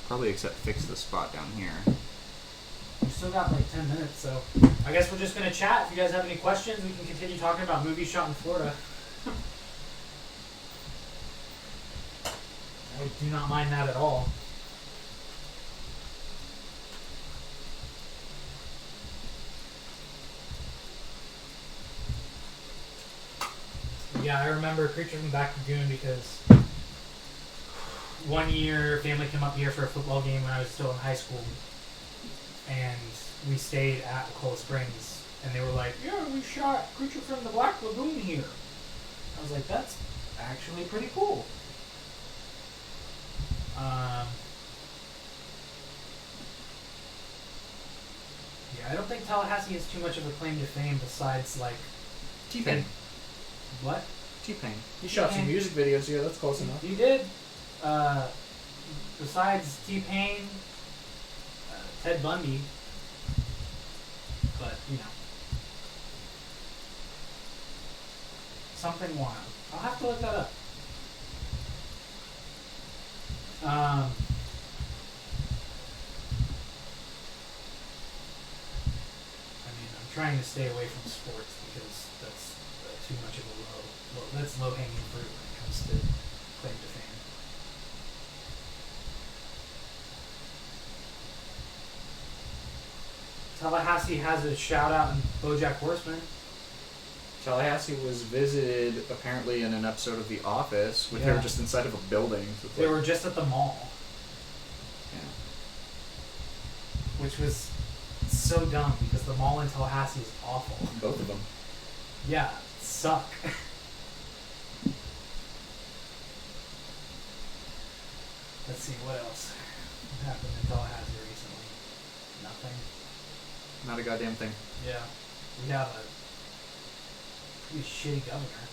Probably except fix the spot down here. We've still got like 10 minutes, so I guess we're just gonna chat. If you guys have any questions, we can continue talking about movies shot in Florida. I do not mind that at all. Yeah, I remember Creature from the Black Lagoon because one year family came up here for a football game when I was still in high school, and we stayed at Cold Springs, and they were like, "Yeah, we shot Creature from the Black Lagoon here." I was like, "That's actually pretty cool." Yeah, I don't think Tallahassee has too much of a claim to fame besides like T-Pain. what? T-Pain. He shot some T-Pain. music videos here. That's close enough. He did. Besides T-Pain, Ted Bundy, but you know, something wild. I'll have to look that up. I mean, I'm trying to stay away from sports because that's too much of a that's low hanging fruit when it comes to claim to fame. Tallahassee has a shout out in BoJack Horseman. Tallahassee was visited apparently in an episode of The Office, where they Yeah. were just inside of a building. So it's They like- were just at the mall, Yeah. which was so dumb because the mall in Tallahassee is awful. Both of them. Yeah, suck. Let's see, what else happened in Tallahassee recently? Nothing. Not a goddamn thing. Yeah. We have a pretty shitty governor.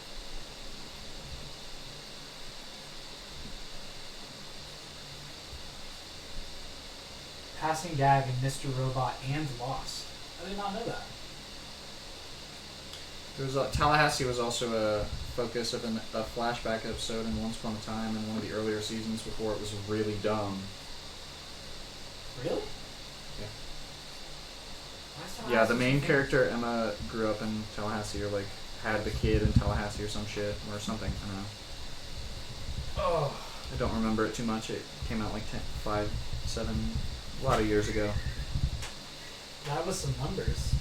Passing Gag and Mr. Robot and Lost. I did not know that. There was Tallahassee was also a focus of a flashback episode in Once Upon a Time in one of the earlier seasons before it was really dumb. Really? Yeah. Why is Yeah, Tallahassee the main so character, Emma, grew up in Tallahassee or like had the kid in Tallahassee or some shit or something. I don't know. Oh. I don't remember it too much. It came out like 5, 7, a lot of years ago. That was some numbers.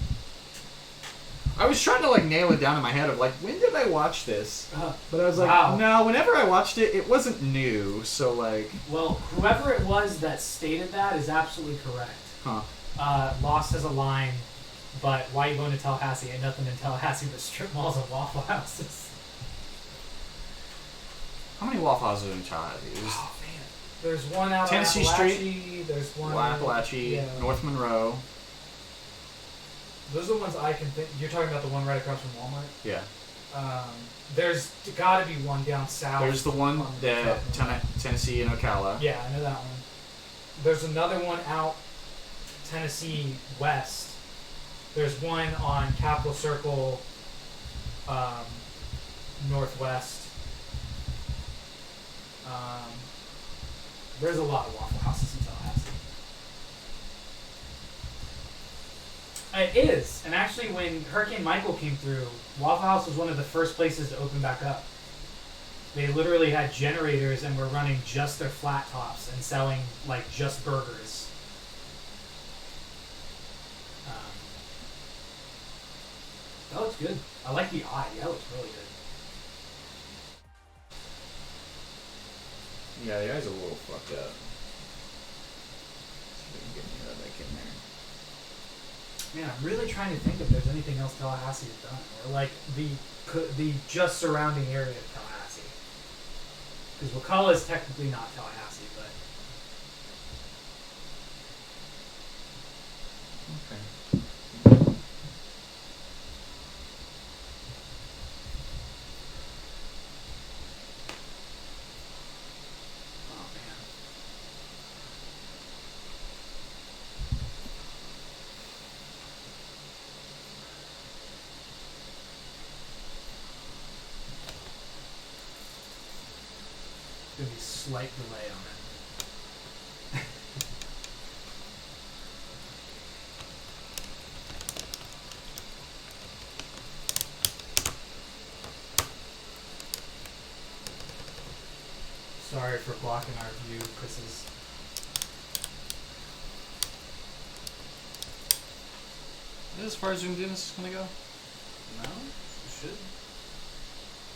I was trying to like nail it down in my head of like, when did I watch this? But I was like, Wow. no, whenever I watched it, it wasn't new, so like... Well, whoever it was that stated that is absolutely correct. Huh. Lost has a line, but why you going to Tallahassee? Ain't nothing in Tallahassee but strip malls and Waffle Houses. How many Waffle Houses are in Tallahassee? Oh, man. There's one out Tennessee on Street. Appalachie. There's one Appalachie, yeah. North Monroe. Those are the ones I can think. You're talking about the one right across from Walmart? Yeah. There's got to be one down south. There's the one that Tennessee and Ocala. Yeah, I know that one. There's another one out Tennessee west. There's one on Capitol Circle northwest. There's a lot of Waffle Houses in Tallahassee. It is. And actually, when Hurricane Michael came through, Waffle House was one of the first places to open back up. They literally had generators and were running just their flat tops and selling, like, just burgers. That looks good. I like the eye. That looks really good. Yeah, the eye's a little fucked up. See if I can get any of that back in there. Man, I'm really trying to think if there's anything else Tallahassee has done, or like the just surrounding area of Tallahassee. Because Wakulla is technically not Tallahassee, but Okay. oh man, there's gonna be a slight delay on it. Sorry for blocking our view, Chris's. Is this as far as zoomed in as it's gonna go? No, you should.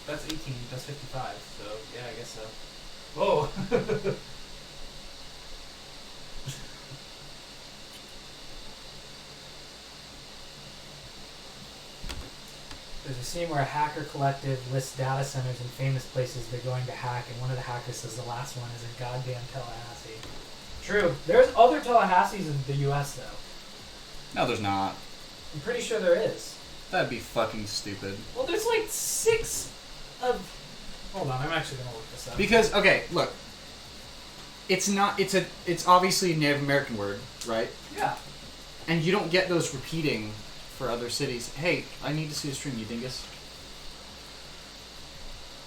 That's 18. That's 55. So yeah, I guess so. Whoa. There's a scene where a hacker collective lists data centers in famous places they're going to hack, and one of the hackers says the last one is in goddamn Tallahassee. True. There's other Tallahassees in the U.S. though. No, there's not. I'm pretty sure there is. That'd be fucking stupid. Well, there's like 6 of... Hold on, I'm actually going to look this up. Because, okay, look. It's not, it's obviously a Native American word, right? Yeah. And you don't get those repeating for other cities. Hey, I need to see the stream, you dingus.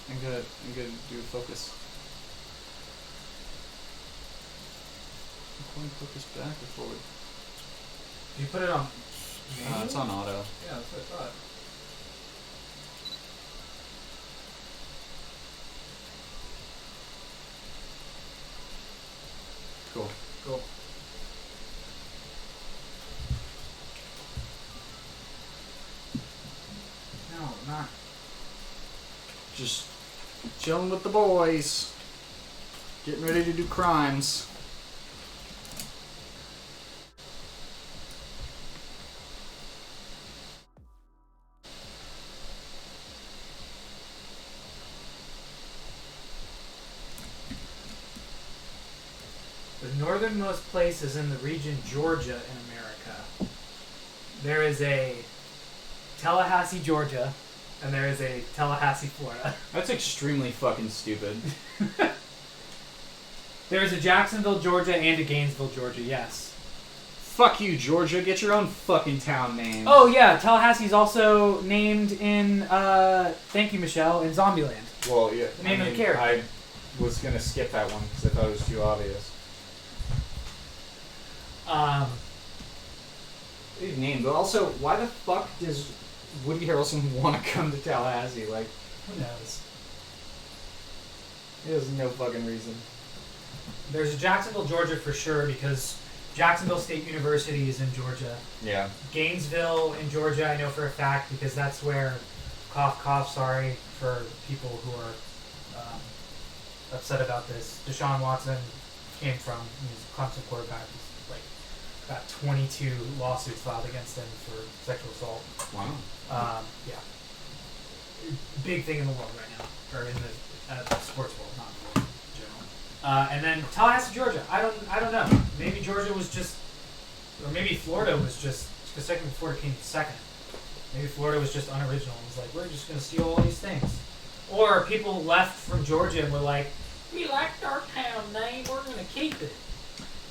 I'm gonna do a focus. I'm going to focus back or forward? You put it on... It's on auto. Yeah, that's what I thought. Cool. Cool. No, not. Just chilling with the boys. Getting ready to do crimes. northernmost places in the region Georgia in America, there is a Tallahassee, Georgia, and there is a Tallahassee, Florida. That's extremely fucking stupid. There is a Jacksonville, Georgia, and a Gainesville, Georgia, yes. Fuck you, Georgia. Get your own fucking town name. Oh, yeah, Tallahassee's also named in, thank you, Michelle, in Zombieland. Well, yeah. The name of the character. I was gonna skip that one because I thought it was too obvious. Good name, but also, why the fuck does Woody Harrelson want to come to Tallahassee? Like, Who knows? there's no fucking reason. There's a Jacksonville, Georgia for sure, because Jacksonville State University is in Georgia. Yeah. Gainesville in Georgia, I know for a fact, because that's where, cough, cough, sorry for people who are upset about this, Deshaun Watson came from. He's a Clemson quarterback. He's like got 22 lawsuits filed against him for sexual assault. Wow. Yeah. Big thing in the world right now, or in the sports world, not in the world in general. And then Tallahassee, Georgia. I don't know. Maybe Georgia was just, or maybe Florida was just, because technically Florida came second. Maybe Florida was just unoriginal and was like, we're just going to steal all these things. Or people left from Georgia and were like, we liked our town name, we're going to keep it.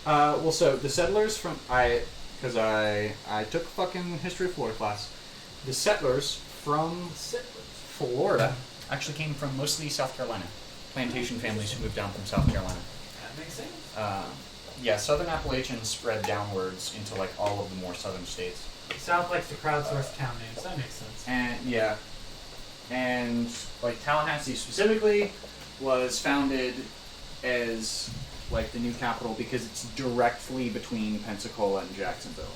Well, so the settlers from because I took fucking history of Florida class. The settlers from Florida actually came from mostly South Carolina. Plantation families who moved down from South Carolina. That makes sense. Yeah, Southern Appalachians spread downwards into like all of the more southern states. South likes to crowdsource town names. That makes sense. And yeah, and like Tallahassee specifically was founded as like the new capital because it's directly between Pensacola and Jacksonville.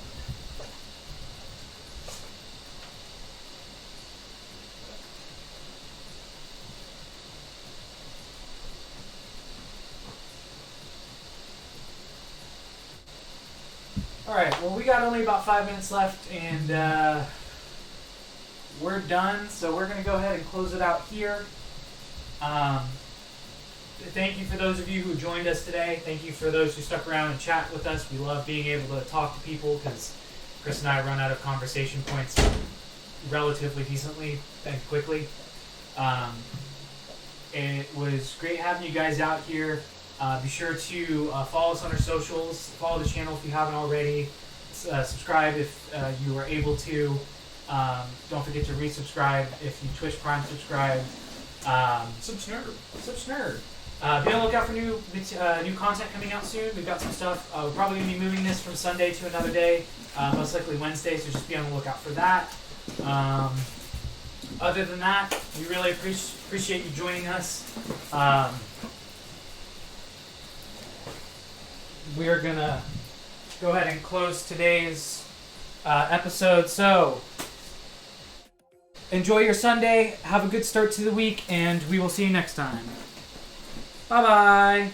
Alright, well, we got only about 5 minutes left, and we're done, so we're going to go ahead and close it out here. Thank you for those of you who joined us today. Thank you for those who stuck around and chat with us. We love being able to talk to people because Chris and I run out of conversation points relatively decently and quickly. It was great having you guys out here. Be sure to follow us on our socials. Follow the channel if you haven't already. Subscribe if you are able to. Don't forget to resubscribe if you Twitch Prime subscribe. Subsnerd. Be on the lookout for new content coming out soon. We've got some stuff. We're probably going to be moving this from Sunday to another day, most likely Wednesday, so just be on the lookout for that. Other than that, we really appreciate you joining us. We are going to go ahead and close today's episode. So, enjoy your Sunday, have a good start to the week, and we will see you next time. Bye-bye!